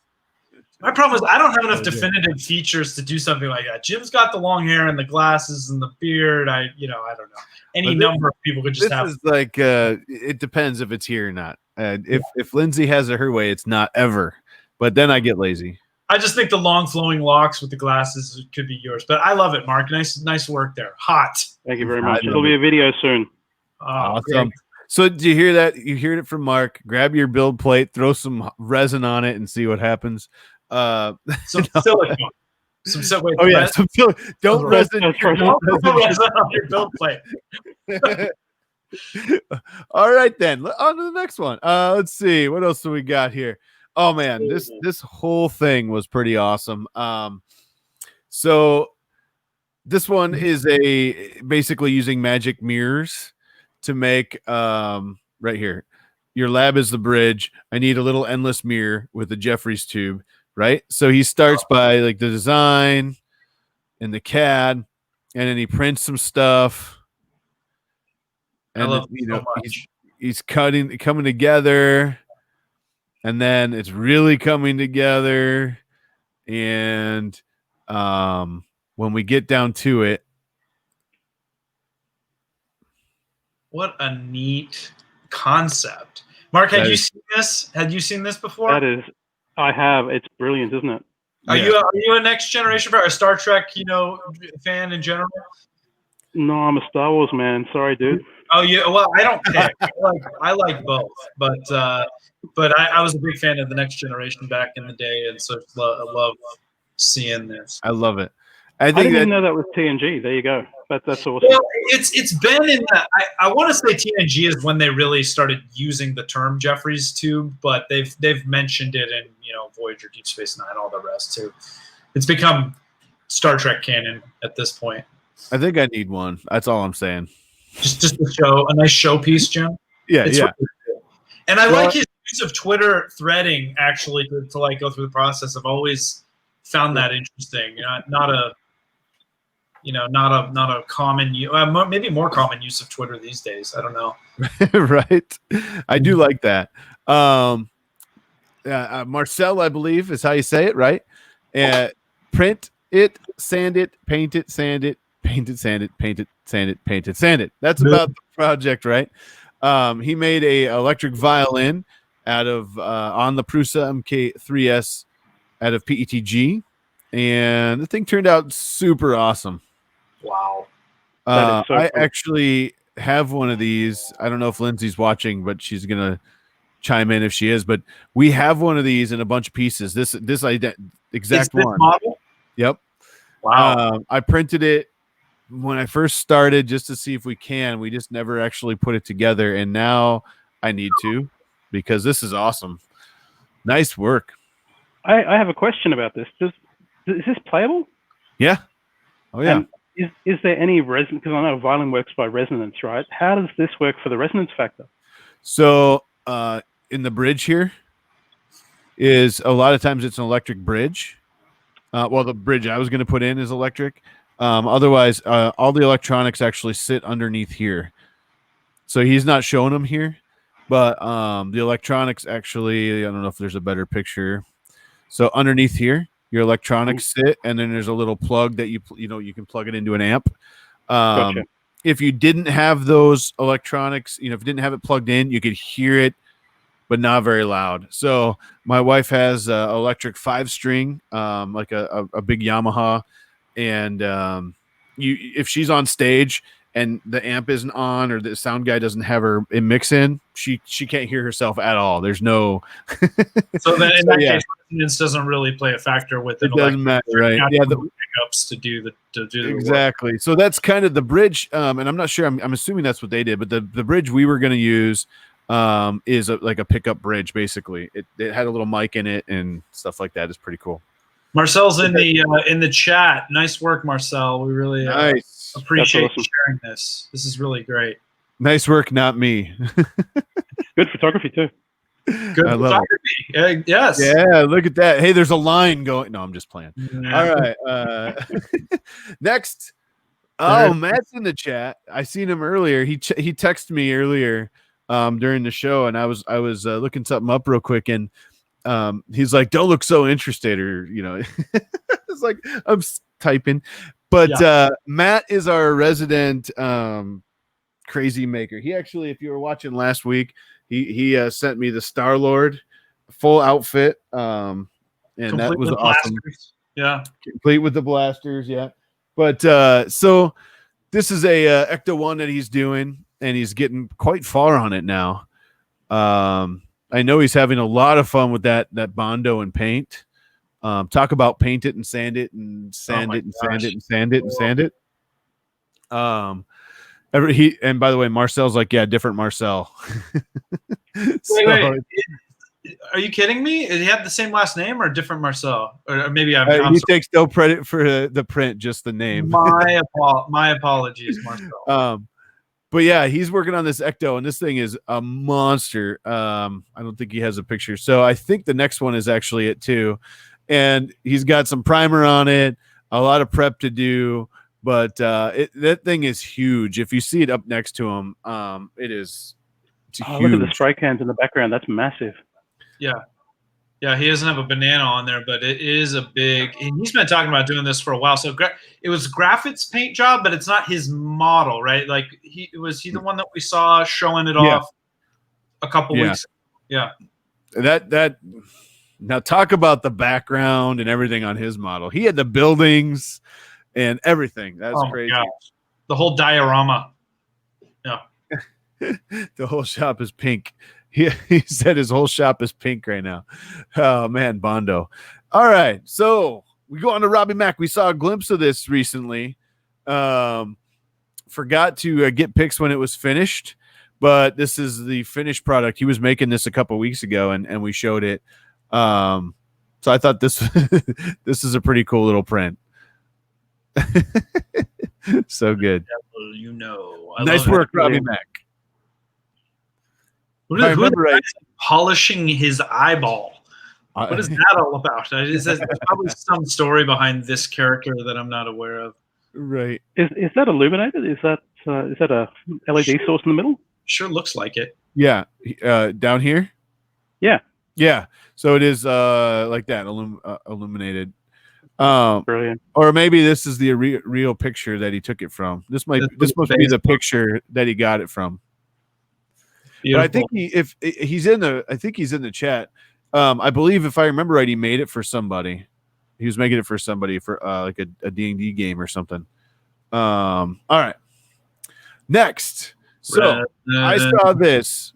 My problem is I don't have enough definitive features to do something like that. Jim's got the long hair and the glasses and the beard. I don't know. Any number of people could just have. This is like it depends if it's here or not. If Lindsay has it her way, it's not ever. But then I get lazy. I just think the long flowing locks with the glasses could be yours. But I love it, Mark. Nice work there. Hot. Thank you very much. There'll be a video soon. Awesome. Great. So do you hear that? You heard it from Mark. Grab your build plate, throw some resin on it, and see what happens. Some silicone. Don't resin. Don't resin on your build plate. All right, then. On to the next one. Let's see. What else do we got here? Oh man, this whole thing was pretty awesome. So this one is basically using magic mirrors to make right here. Your lab is the bridge. I need a little endless mirror with a Jeffries tube, right? So he starts by like the design and the CAD, and then he prints some stuff. And he's coming together. And then it's really coming together. And when we get down to it. What a neat concept. Mark, had you seen this? Had you seen this before? I have. It's brilliant, isn't it? Are you a Next Generation fan or a Star Trek, fan in general? No, I'm a Star Wars man. Sorry, dude. Oh yeah, well, I don't pick. I like both, but I was a big fan of the Next Generation back in the day, and so I love seeing this. I love it. I didn't even know that was TNG. There you go. That's awesome. Well, it's been in that. I want to say TNG is when they really started using the term Jeffries tube, but they've mentioned it in Voyager, Deep Space Nine, all the rest too. It's become Star Trek canon at this point. I think I need one. That's all I'm saying. Just a nice showpiece, Jim. Yeah, yeah. Really cool. And I like his use of Twitter threading actually to like go through the process. I've always found that interesting. Not a common, maybe more common use of Twitter these days. I don't know. Right. I do like that. Marcel, I believe is how you say it, right? Print it, sand it, paint it, sand it, paint it, sand it, paint it, sand it, paint it, sand it. That's about the project, right? He made a electric violin out of on the Prusa MK3S out of PETG, and the thing turned out super awesome. Wow. So I actually have one of these. I don't know if Lindsay's watching, but she's gonna chime in if she is. But we have one of these in a bunch of pieces. This exact one. Model? Yep. Wow. I printed it when I first started just to see if we can. We just never actually put it together, and now I need to because this is awesome. Nice work. I have a question about this. Is this playable? Yeah. Oh yeah. And is there any resonance? Because I know violin works by resonance, right? How does this work for the resonance factor? So in the bridge here is a lot of times it's an electric bridge. Well, the bridge I was going to put in is electric. Otherwise, all the electronics actually sit underneath here. So he's not showing them here, but the electronics actually, I don't know if there's a better picture. So underneath here, your electronics sit, and then there's a little plug that you can plug it into an amp. Gotcha. If you didn't have those electronics, if you didn't have it plugged in, you could hear it, but not very loud. So my wife has an electric 5-string, like a big Yamaha, and if she's on stage and the amp isn't on or the sound guy doesn't have her mix in, she can't hear herself at all. There's no. So then in that case, resonance doesn't really play a factor with it. Doesn't matter, right? Yeah, the pickups to do exactly. The work. So that's kind of the bridge, and I'm not sure. I'm assuming that's what they did, but the bridge we were going to use is like a pickup bridge. Basically, it had a little mic in it and stuff like that. It's pretty cool. Marcel's in the chat. Nice work, Marcel. We really appreciate you sharing this. This is really great. Nice work, not me. Good photography too. Good photography. Yes. Yeah, look at that. Hey, there's a line going. No, I'm just playing. Yeah. All right. Next. Oh, Matt's in the chat. I seen him earlier. He texted me earlier during the show, and I was looking something up real quick, and he's like, don't look so interested, or it's like I'm typing. But Matt is our resident crazy maker. He actually, if you were watching last week, he sent me the Star-Lord full outfit, and complete that was awesome. Blasters. Yeah, complete with the blasters. Yeah, but so this is a Ecto 1 that he's doing, and he's getting quite far on it now. I know he's having a lot of fun with that Bondo and paint. Talk about paint it and sand it and sand it and sand it and sand it and sand it. And by the way, Marcel's like, yeah, different Marcel. Wait. Are you kidding me? Did he have the same last name or different Marcel? Or maybe he takes no credit for the print, just the name. My apologies, Marcel. But yeah, he's working on this Ecto, and this thing is a monster. I don't think he has a picture, so I think the next one is actually it too. And he's got some primer on it, a lot of prep to do, but that thing is huge. If you see it up next to him, it's huge. Look at the spray cans in the background. That's massive. Yeah, he doesn't have a banana on there, but it is a big. And he's been talking about doing this for a while. So it was Graphit's paint job, but it's not his model, right? Like was he the one that we saw showing it off a couple weeks ago? Yeah. That now talk about the background and everything on his model. He had the buildings and everything. That's crazy. Gosh. The whole diorama. Yeah. The whole shop is pink. He said his whole shop is pink right now. Oh, man, Bondo. All right, so we go on to Robbie Mack. We saw a glimpse of this recently. Forgot to get pics when it was finished, but this is the finished product. He was making this a couple weeks ago, and we showed it. So I thought this is a pretty cool little print. So good. Nice work, Robbie Mack. Who is polishing his eyeball? What is that all about? There's probably some story behind this character that I'm not aware of. Right. Is that illuminated? Is that a LED source in the middle? Sure looks like it. Yeah. Down here? Yeah. Yeah. So it is like that, illuminated. Brilliant. Or maybe this is the real picture that he took it from. This must be the picture that he got it from. Beautiful. But I think he's in the chat. I believe, if I remember right, he made it for somebody. He was making it for somebody for like a D&D game or something. All right. Next. So I saw this,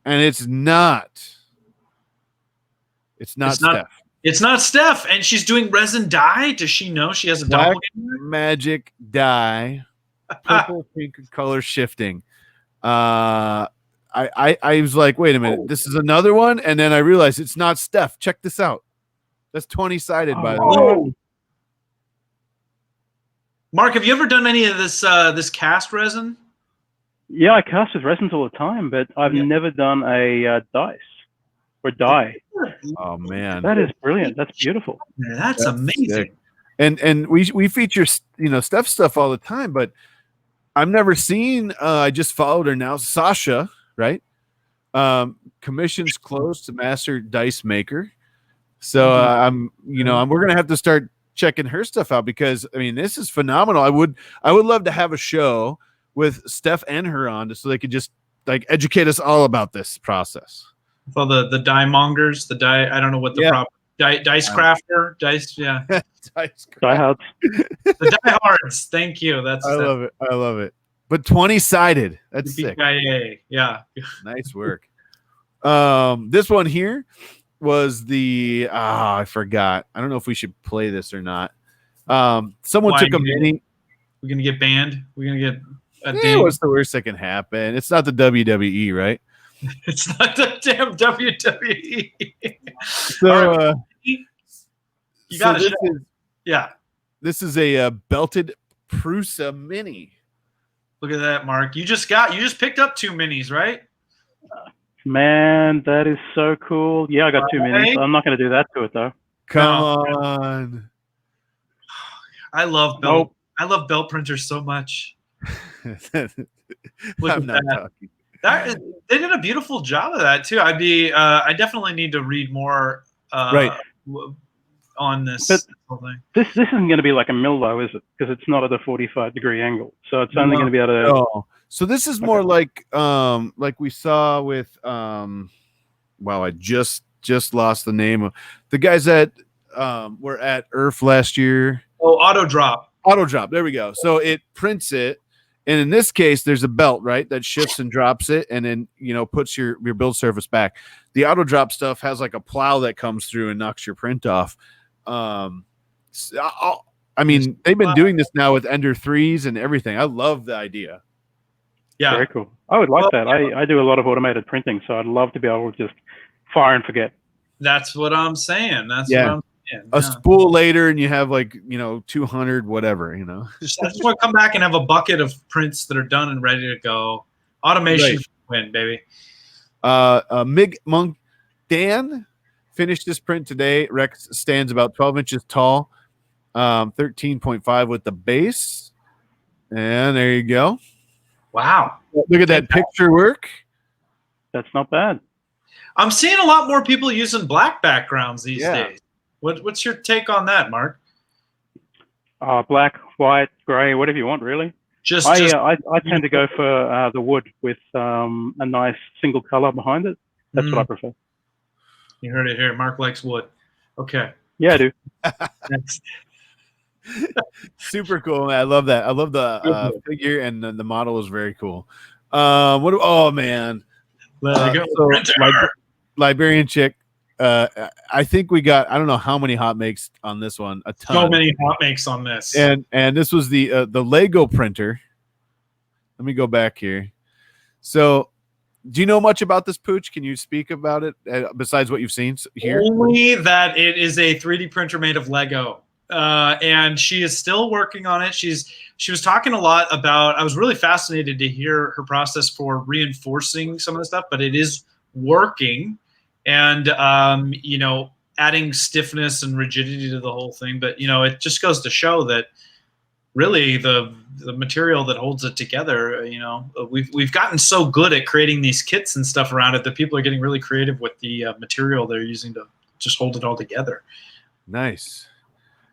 and it's not Steph. It's not Steph, and she's doing resin dye. Does she know she has a Black magic dye, purple pink color shifting. I was like, wait a minute, this is another one, and then I realized it's not Steph. Check this out. That's 20-sided, by the way. Mark, have you ever done any of this cast resin? Yeah, I cast with resins all the time, but I've never done a dice or dye. Oh man, that is brilliant. That's beautiful. That's amazing. Sick. And we feature Steph stuff all the time, but I've never seen. I just followed her now, Sasha. Right? Commissions closed to master dice maker. So we're gonna have to start checking her stuff out, because I mean, this is phenomenal. I would love to have a show with Steph and her on, so they could just like educate us all about this process. Well, the die mongers, I don't know what the proper dice crafter, dice, diehards. The diehards. Thank you. I love it. But 20-sided. That's sick. Yeah. Nice work. This one here was the I forgot. I don't know if we should play this or not. Someone took a mini. We're gonna get banned. We're gonna get a ding. What's the worst that can happen? It's not the WWE, right? It's not the damn WWE. So you got it. This is a belted Prusa mini. Look at that, Mark. You just picked up 2 minis, right? Man, that is so cool. Yeah, I got 2 minis. I'm not going to do that to it though. Come on. I love belt. I love belt printers so much. I'm not talking. They did a beautiful job of that too. I definitely need to read more Right. on this But whole thing. This isn't going to be like a mill though, is it? Because it's not at a 45-degree angle, so it's only No. going to be at a. Oh, so this is more like we saw with wow, I just lost the name of the guys that were at Earth last year. Oh, auto drop. Auto drop. There we go. So it prints it, and in this case, there's a belt, right, that shifts and drops it, and then puts your build surface back. The auto drop stuff has like a plow that comes through and knocks your print off. I mean, they've been doing this now with Ender 3s and everything. I love the idea. Yeah, very cool. I would like that. I do a lot of automated printing, so I'd love to be able to just fire and forget. That's what I'm saying. What I'm saying. A spool later, and you have like 200 whatever. I just want to come back and have a bucket of prints that are done and ready to go. Automation win, baby. Mig Monk Dan finished this print today. Rex stands about 12 inches tall, 13.5 with the base, and there you go. Wow, look at that picture work. That's not bad. I'm seeing a lot more people using black backgrounds these days. What's your take on that, Mark? Black, white, gray, whatever you want, really. I tend to go for the wood with a nice single color behind it. That's what I prefer. You heard it here. Mark likes wood. Okay. Yeah, I do. Super cool, man. I love that. I love the figure, and the model is very cool. Oh man. Liberian chick. I think we got, I don't know how many hot makes on this one. A ton. So many hot makes on this. And this was the Lego printer. Let me go back here. So, do you know much about this, Pooch? Can you speak about it besides what you've seen here? Only that it is a 3D printer made of Lego. And she is still working on it. She was talking a lot about, I was really fascinated to hear her process for reinforcing some of the stuff, but it is working. And adding stiffness and rigidity to the whole thing. But it just goes to show that really the material that holds it together, we've gotten so good at creating these kits and stuff around it that people are getting really creative with the material they're using to just hold it all together. Nice.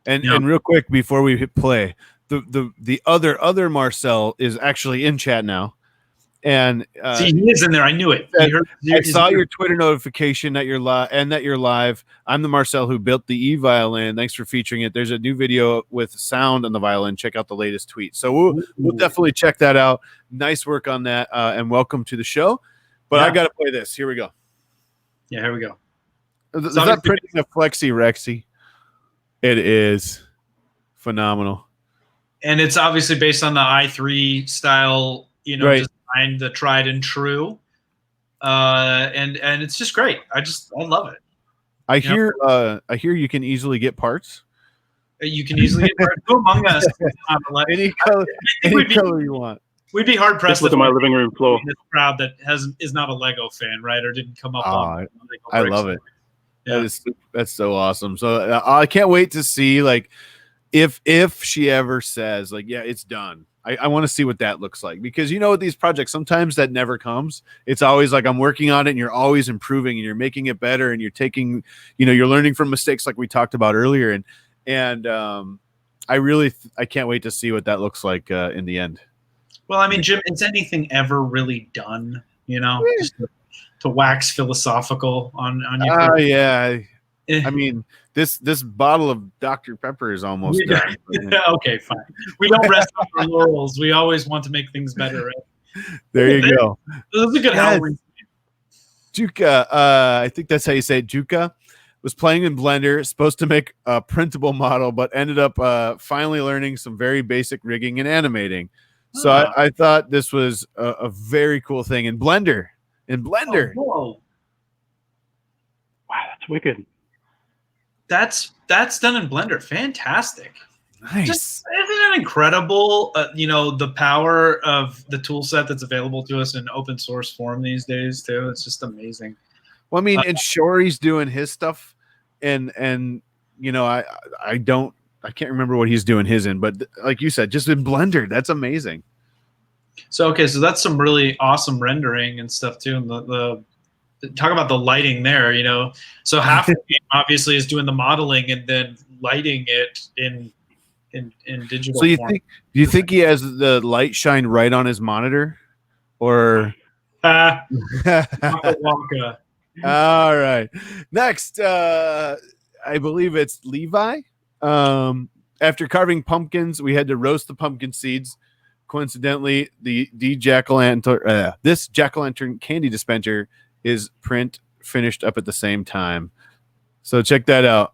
And real quick before we hit play, the other Marcel is actually in chat now. And see, he is in there. I knew it. I saw your Twitter notification that you're live and that you're live. I'm the Marcel who built the e-violin. Thanks for featuring it. There's a new video with sound on the violin. Check out the latest tweet. So we'll definitely check that out. Nice work on that, and welcome to the show. But I got to play this. Here we go. Yeah, here we go. Is that printing a Flexi Rexy? It is phenomenal, and it's obviously based on the i3 style. Right. Design, the tried and true, and it's just great. I love it. I hear you can easily get parts. You can easily get parts. Who among us? Any color you want. We'd be hard pressed. Look at my living room floor. This crowd that is not a Lego fan, right, or didn't come up on. Lego I love it. Yeah. That's so awesome. So I can't wait to see if she ever says it's done. I want to see what that looks like, because with these projects, sometimes that never comes. It's always like I'm working on it and you're always improving and you're making it better and you're taking, you're learning from mistakes like we talked about earlier. And I can't wait to see what that looks like in the end. Well, I mean, Jim, is anything ever really done? Just to wax philosophical on you. Yeah. I mean, this bottle of Dr. Pepper is almost done. Okay, fine. We don't rest on our laurels. We always want to make things better. Right? There you go. This is a good Halloween. Juka, I think that's how you say it. Juka was playing in Blender, supposed to make a printable model, but ended up finally learning some very basic rigging and animating. So I thought this was a very cool thing in Blender. Oh, whoa. Wow, that's wicked. That's done in Blender. Fantastic. Nice. Isn't it incredible? The power of the tool set that's available to us in open source form these days too. It's just amazing. Well, I mean, and Shory's doing his stuff, and I can't remember what he's doing his in, but like you said, just in Blender, that's amazing. So okay, so that's some really awesome rendering and stuff too. And the talk about the lighting there, you know. So half the game obviously is doing the modeling and then lighting it in digital So form. do you think he has the light shine right on his monitor, or? Wonka Wonka. All right. Next, I believe it's Levi. After carving pumpkins, we had to roast the pumpkin seeds. Coincidentally, this jack-o'-lantern candy dispenser is print finished up at the same time. So check that out.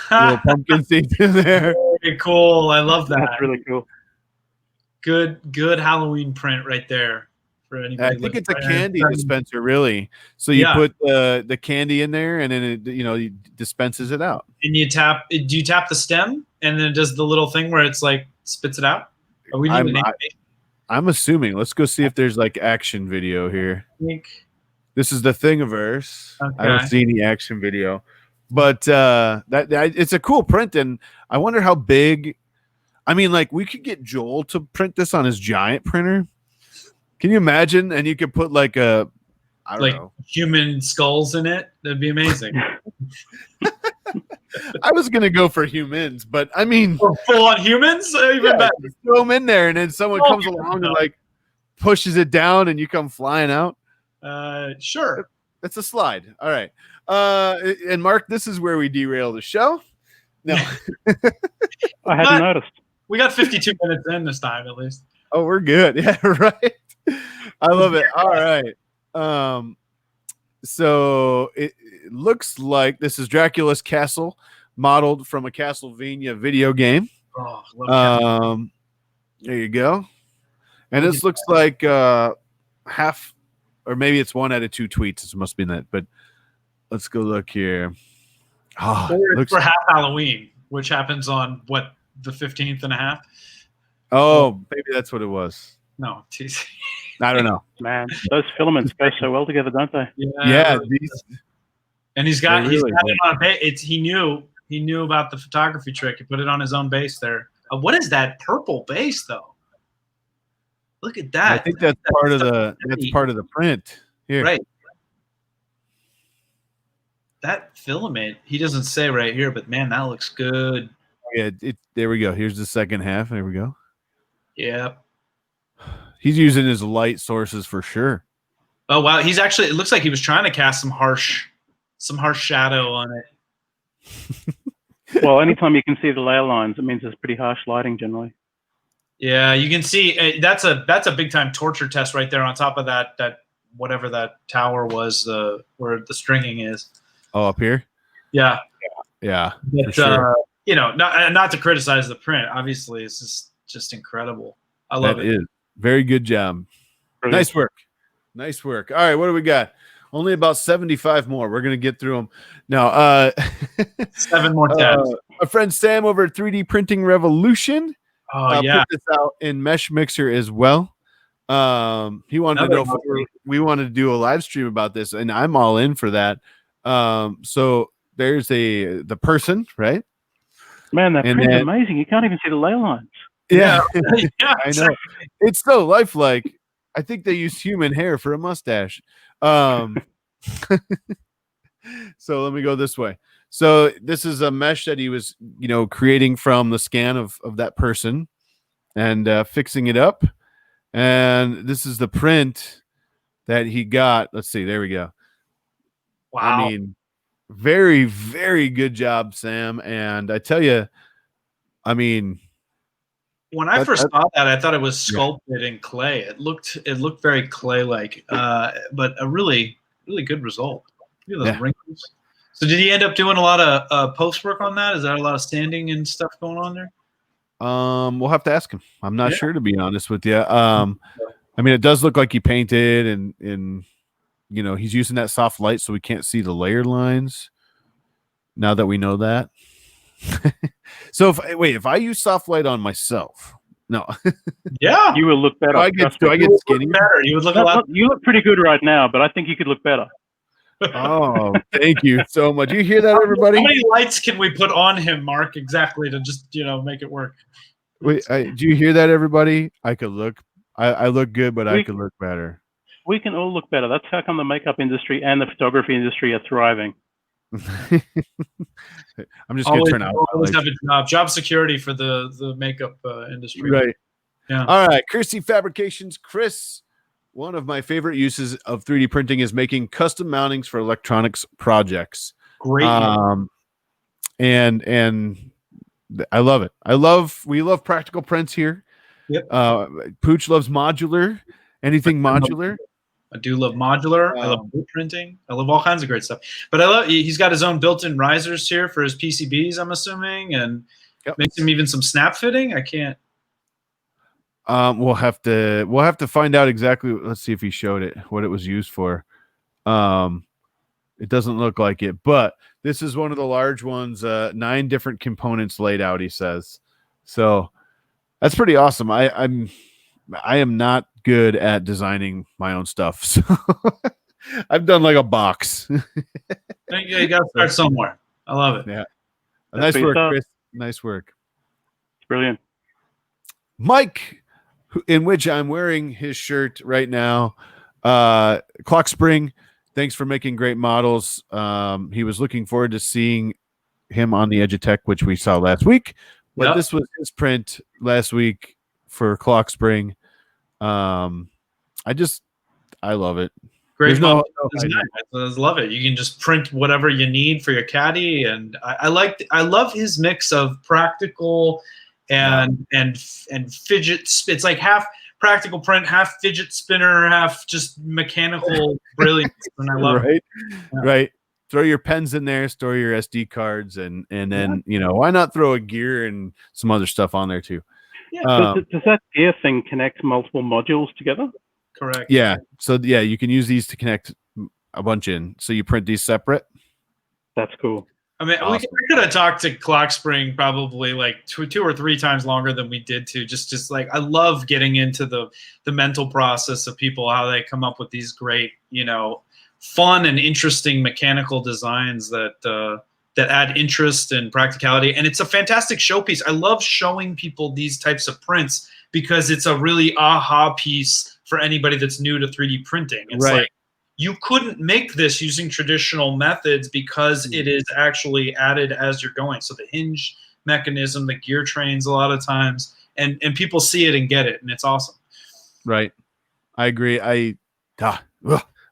Little pumpkin seeds in there. Very cool. I love that. That's really cool. Good Halloween print right there. For anybody, I think it's a candy dispenser, really. So you put the candy in there, and then it dispenses it out. And do you tap the stem, and then it does the little thing where it's like spits it out? Are we I'm assuming. Let's go see if there's like action video here. This is the Thingiverse. Okay. I don't see any action video, but that it's a cool print, and I wonder how big. I mean, like we could get Joel to print this on his giant printer. Can you imagine? And you could put like I don't know, human skulls in it. That'd be amazing. I was gonna go for humans, but I mean, full on humans, even better. Throw them in there, and then someone comes along and like pushes it down, and you come flying out. Sure. It's a slide. All right. And Mark, this is where we derail the show. No, I hadn't noticed. We got 52 minutes in this time, at least. Oh, we're good. Yeah, right. I love it. All right. So it looks like this is Dracula's castle, modeled from a Castlevania video game. Oh, love there you go. And this looks like half, or maybe it's one out of two tweets. It must be that. But let's go look here. For half Halloween, which happens on what, the 15th and a half? Oh, maybe that's what it was. No, geez. I don't know. Man, those filaments go so well together, don't they? Yeah. He's got it on a base. He knew about the photography trick. He put it on his own base there. What is that purple base though? Look at that. I think that's part of the print here. Right. That filament, he doesn't say right here, but man, that looks good. Yeah, there we go. Here's the second half. There we go. Yeah. He's using his light sources for sure. Oh wow, it looks like he was trying to cast some harsh shadow on it. Well, anytime you can see the layer lines, it means there's pretty harsh lighting generally. Yeah, you can see that's a big time torture test right there on top of that whatever that tower was, where the stringing is. Oh, up here? Yeah. Yeah. But, sure. Not to criticize the print. Obviously, it's just incredible. I love it. That is very good job. Brilliant. Nice work. Nice work. All right, what do we got? Only about 75 more. We're gonna get through them. Now, 7 more tabs. A friend Sam over at 3D Printing Revolution. Put this out in Mesh Mixer as well. He wanted to know if we wanted to do a live stream about this, and I'm all in for that. So there's the person, right? Man, that print's amazing. You can't even see the layer lines. Yeah, yeah, I know. It's so lifelike. I think they used human hair for a mustache. So let me go this way. So this is a mesh that he was, creating from the scan of that person and fixing it up. And this is the print that he got. Let's see. There we go. Wow. I mean, very, very good job, Sam. And I tell you, I mean, when I first saw that, I thought it was sculpted in clay. It looked very clay-like, but a really, really good result. Look at those wrinkles. So did he end up doing a lot of post work on that? Is there a lot of sanding and stuff going on there? We'll have to ask him. I'm not sure, to be honest with you. I mean, it does look like he painted, and he's using that soft light, so we can't see the layer lines. Now that we know that. So if I use soft light on myself, no. Yeah, you will look better. Do I get skinny? Better. You would look You look pretty good right now, but I think you could look better. Oh, thank you so much. You hear that, everybody? How many lights can we put on him, Mark, exactly to just make it work? Wait, do you hear that, everybody? I could look I look good, but I We- could look better. We can all look better. That's how come the makeup industry and the photography industry are thriving. I'm just gonna turn out. Always have a job security for the makeup industry. Right. Yeah. All right. Chrissy Fabrications. Chris, one of my favorite uses of 3D printing is making custom mountings for electronics projects. Great. And I love it. We love practical prints here. Yep. Pooch loves modular. Anything modular. I do love modular. I love boot printing. I love all kinds of great stuff. But I love he's got his own built-in risers here for his PCBs, I'm assuming, and makes him even some snap fitting. I can't. We'll have to find out exactly. Let's see if he showed it, what it was used for. It doesn't look like it, but this is one of the large ones. 9 different components laid out, he says. So that's pretty awesome. I am not good at designing my own stuff, so I've done like a box. You got to start somewhere. I love it. Yeah, nice work, Chris. Nice work. It's brilliant. Mike, in which I'm wearing his shirt right now. Clock Spring, thanks for making great models. He was looking forward to seeing him on the Edge of Tech, which we saw last week. But this was his print last week for Clock Spring. I love it. Great. I love it. You can just print whatever you need for your caddy, and I love his mix of practical and fidget. It's like half practical print, half fidget spinner, half just mechanical brilliance. And I love it. Right. Throw your pens in there, store your SD cards, and then why not throw a gear and some other stuff on there too. Yeah. Does that gear thing connect multiple modules together? Correct. Yeah. So you can use these to connect a bunch in. So you print these separate. That's cool. I mean, we could have talked to Clock Spring probably like two or three times longer than we did to. Just like I love getting into the mental process of people, how they come up with these great, fun and interesting mechanical designs that add interest and practicality. And it's a fantastic showpiece. I love showing people these types of prints because it's a really aha piece for anybody that's new to 3D printing. It's like, you couldn't make this using traditional methods because it is actually added as you're going. So the hinge mechanism, the gear trains a lot of times, and people see it and get it, and it's awesome. Right. I agree. I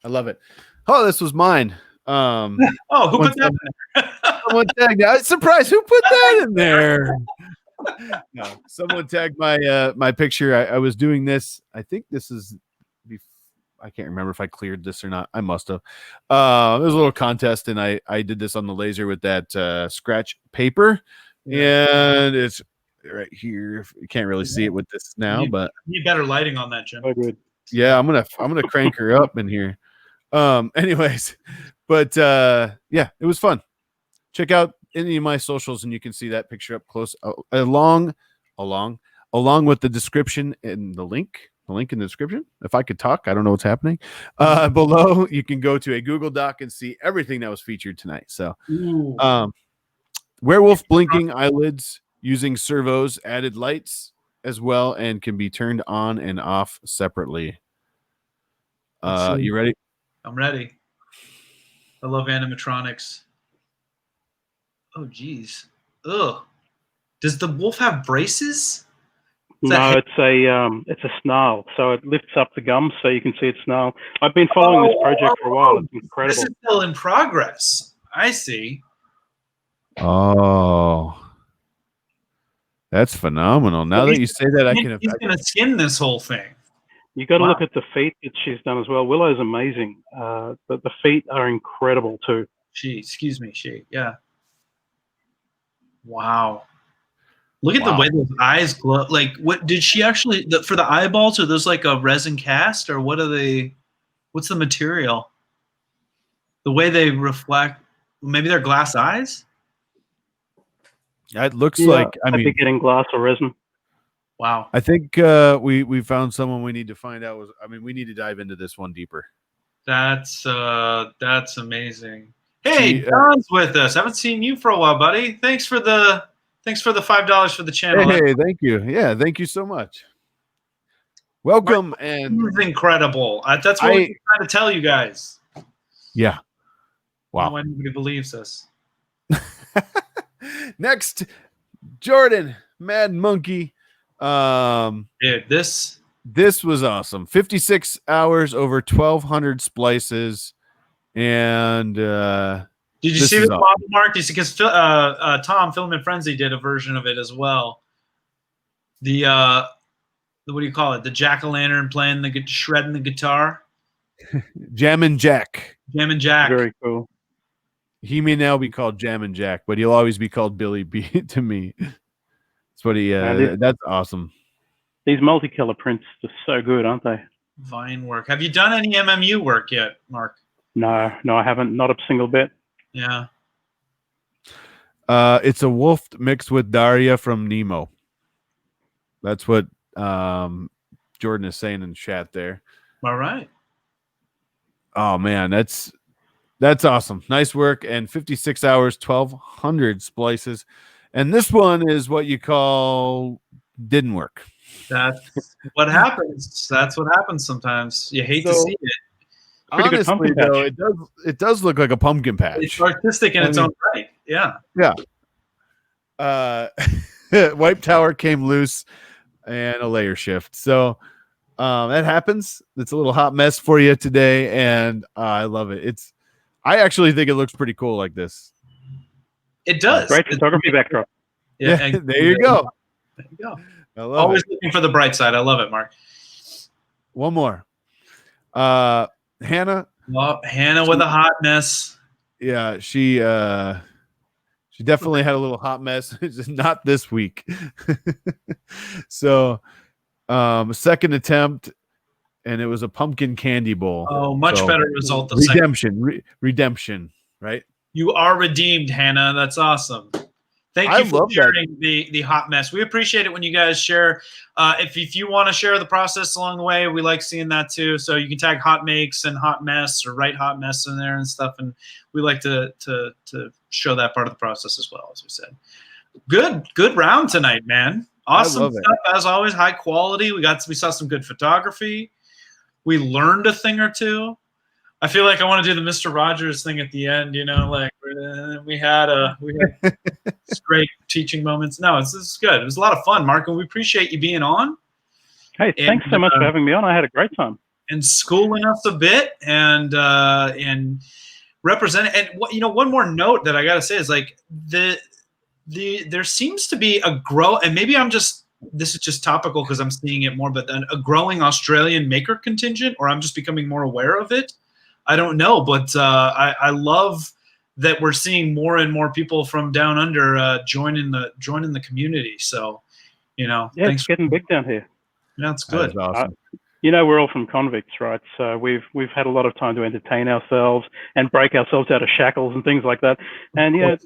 love it. Oh, this was mine. Who put that in there? Someone tagged. I was surprised. Who put that in there? No, someone tagged my picture. I was doing this. I think this is. I can't remember if I cleared this or not. I must have. There was a little contest, and I did this on the laser with that scratch paper, and it's right here. You can't really see it with this now, but you need better lighting on that, Jim. Oh, good. Yeah, I'm gonna crank her up in here. Anyways, but it was fun. Check out any of my socials, and you can see that picture up close, along with the description and the link in the description. If I could talk, I don't know what's happening. Below, you can go to a Google Doc and see everything that was featured tonight. So, werewolf blinking eyelids using servos, added lights as well, and can be turned on and off separately. You ready? I'm ready. I love animatronics. Oh, geez. Ugh. Does the wolf have braces? No, it's a snarl. So it lifts up the gums so you can see it snarl. I've been following this project for a while. It's incredible. This is still in progress. I see. Oh, that's phenomenal. Now that you say that, He's going to skin this whole thing. You got to look at the feet that she's done as well. Willow's amazing, but the feet are incredible too. Yeah. Wow. Look at the way those eyes glow. Like, what did she actually for the eyeballs? Are those like a resin cast, or what are they? What's the material? The way they reflect. Maybe they're glass eyes. It looks like. I mean, getting glass or resin. Wow. I think we found someone we need to find out. We need to dive into this one deeper. That's amazing. Hey, John's with us. Haven't seen you for a while, buddy. Thanks for the $5 for the channel. Hey, thank you. Yeah, thank you so much. Welcome. And it's incredible. That's what we're trying to tell you guys. Yeah. Wow. I don't know why nobody believes us. Next, Jordan, Mad Monkey. Dude, this was awesome. 56 hours over 1,200 splices. And did you see the model, Mark? You see, because Tom Filament Frenzy did a version of it as well. The what do you call it? The jack-o'-lantern playing shredding the guitar. Jammin' Jack. Jammin' Jack. Very cool. He may now be called Jammin' Jack, but he'll always be called Billy B to me. That's what he. That's awesome. These multicolor prints are so good, aren't they? Vine work. Have you done any MMU work yet, Mark? No, I haven't. Not a single bit. Yeah. It's a wolf mixed with Daria from Nemo. That's what Jordan is saying in chat there. All right. Oh man, that's awesome. Nice work. And 56 hours, 1,200 splices. And this one is what you call didn't work. That's what happens. That's what happens sometimes. You hate to see it. Honestly, though, it does look like a pumpkin patch. It's artistic in its own right. Yeah. Yeah. Wipe tower came loose and a layer shift. So that happens. It's a little hot mess for you today, and I love it. I actually think it looks pretty cool like this. It does. Great photography backdrop. Yeah, there you go. There you go. I love Always looking for the bright side. I love it, Mark. One more. Hannah. Well, Hannah with a hot mess. Yeah, she definitely had a little hot mess. Just not this week. So, second attempt, and it was a pumpkin candy bowl. Oh, much better result. Redemption, right? You are redeemed, Hannah. That's awesome. Thank you for sharing the hot mess. We appreciate it when you guys share. If you want to share the process along the way, we like seeing that too. So you can tag HotMakes and Hot Mess or write Hot Mess in there and stuff. And we like to show that part of the process as well, as we said. Good round tonight, man. Awesome stuff as always. High quality. We saw some good photography. We learned a thing or two. I feel like I want to do the Mr. Rogers thing at the end, like we had great teaching moments. No, this is good. It was a lot of fun, Mark, and we appreciate you being on. Hey, thanks so much for having me on. I had a great time. And schooling us a bit and representing. And one more note that I got to say is like there seems to be a and maybe this is just topical because I'm seeing it more, but a growing Australian maker contingent, or I'm just becoming more aware of it. I don't know, but I love that we're seeing more and more people from down under joining the community. So, yeah, it's getting big down here. Yeah, it's good. That's awesome. We're all from convicts, right? So we've had a lot of time to entertain ourselves and break ourselves out of shackles and things like that. And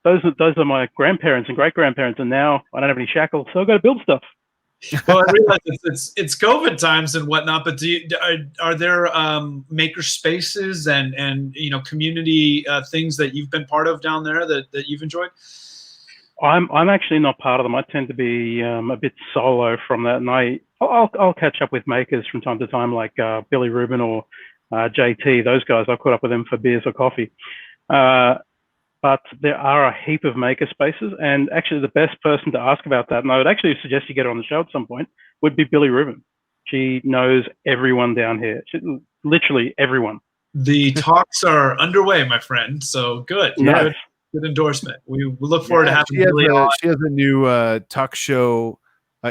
those are my grandparents and great grandparents, and now I don't have any shackles, so I've got to build stuff. Well, I realize it's COVID times and whatnot, but are there maker spaces and community things that you've been part of down there that you've enjoyed? I'm actually not part of them. I tend to be a bit solo from that, and I'll catch up with makers from time to time, like Billy Rubin or JT. Those guys, I've caught up with them for beers or coffee. But there are a heap of maker spaces, and actually the best person to ask about that, and I would actually suggest you get her on the show at some point, would be Billy Rubin. She knows everyone down here, literally everyone. The talks are underway, my friend, so good. Nice. Good endorsement. We look forward to having Billy on. She has a new talk show,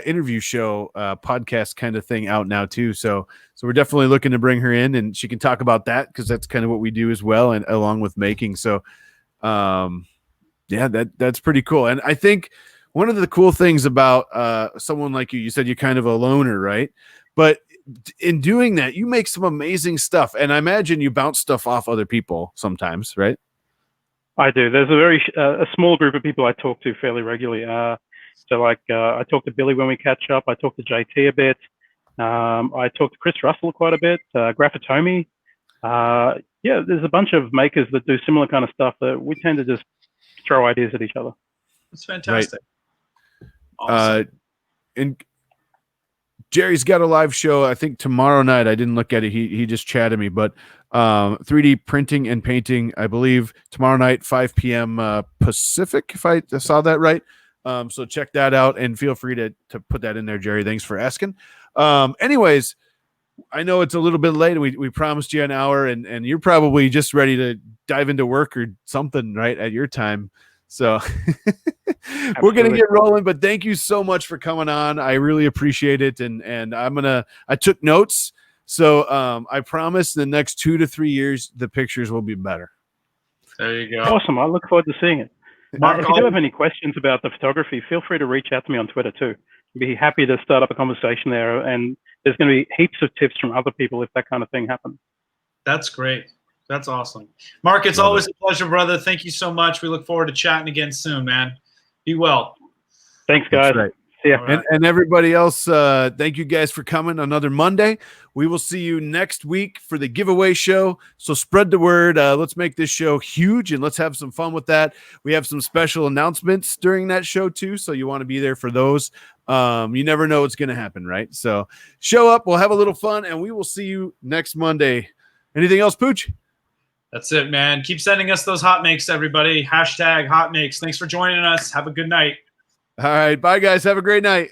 interview show, podcast kind of thing out now too. So we're definitely looking to bring her in, and she can talk about that because that's kind of what we do as well, and along with making. So that's pretty cool. And I think one of the cool things about someone like you said you're kind of a loner, right? But in doing that, you make some amazing stuff, and I imagine you bounce stuff off other people sometimes, right? I do. There's a very a small group of people I talk to fairly regularly. I talk to Billy when we catch up. I talk to JT a bit. I talk to Chris Russell quite a bit. Graphitomi. There's a bunch of makers that do similar kind of stuff that we tend to just throw ideas at each other. That's fantastic. Right. Awesome. And Jerry's got a live show, I think tomorrow night. I didn't look at it. He just chatted me, but 3D printing and painting, I believe tomorrow night, 5 p.m. Pacific, if I saw that right. So check that out and feel free to put that in there, Jerry. Thanks for asking. Anyways, I know it's a little bit late. We promised you an hour, and you're probably just ready to dive into work or something, right, at your time. So we're going to get rolling, but thank you so much for coming on. I really appreciate it. And I took notes. So I promise the next 2 to 3 years, the pictures will be better. There you go. Awesome. I look forward to seeing it. Mark, if you do have any questions about the photography, feel free to reach out to me on Twitter too. I'd be happy to start up a conversation there. And there's going to be heaps of tips from other people if that kind of thing happens. That's great. That's awesome. Mark, it's always a pleasure, brother. Thank you so much. We look forward to chatting again soon, man. Be well. Thanks, guys. Right. See ya. Right. And everybody else, thank you guys for coming. Another Monday. We will see you next week for the giveaway show. So spread the word. Let's make this show huge and let's have some fun with that. We have some special announcements during that show too, so you want to be there for those. You never know what's going to happen, right? So show up. We'll have a little fun, and we will see you next Monday. Anything else, Pooch? That's it, man. Keep sending us those HotMakes, everybody. #HotMakes. Thanks for joining us. Have a good night. All right. Bye, guys. Have a great night.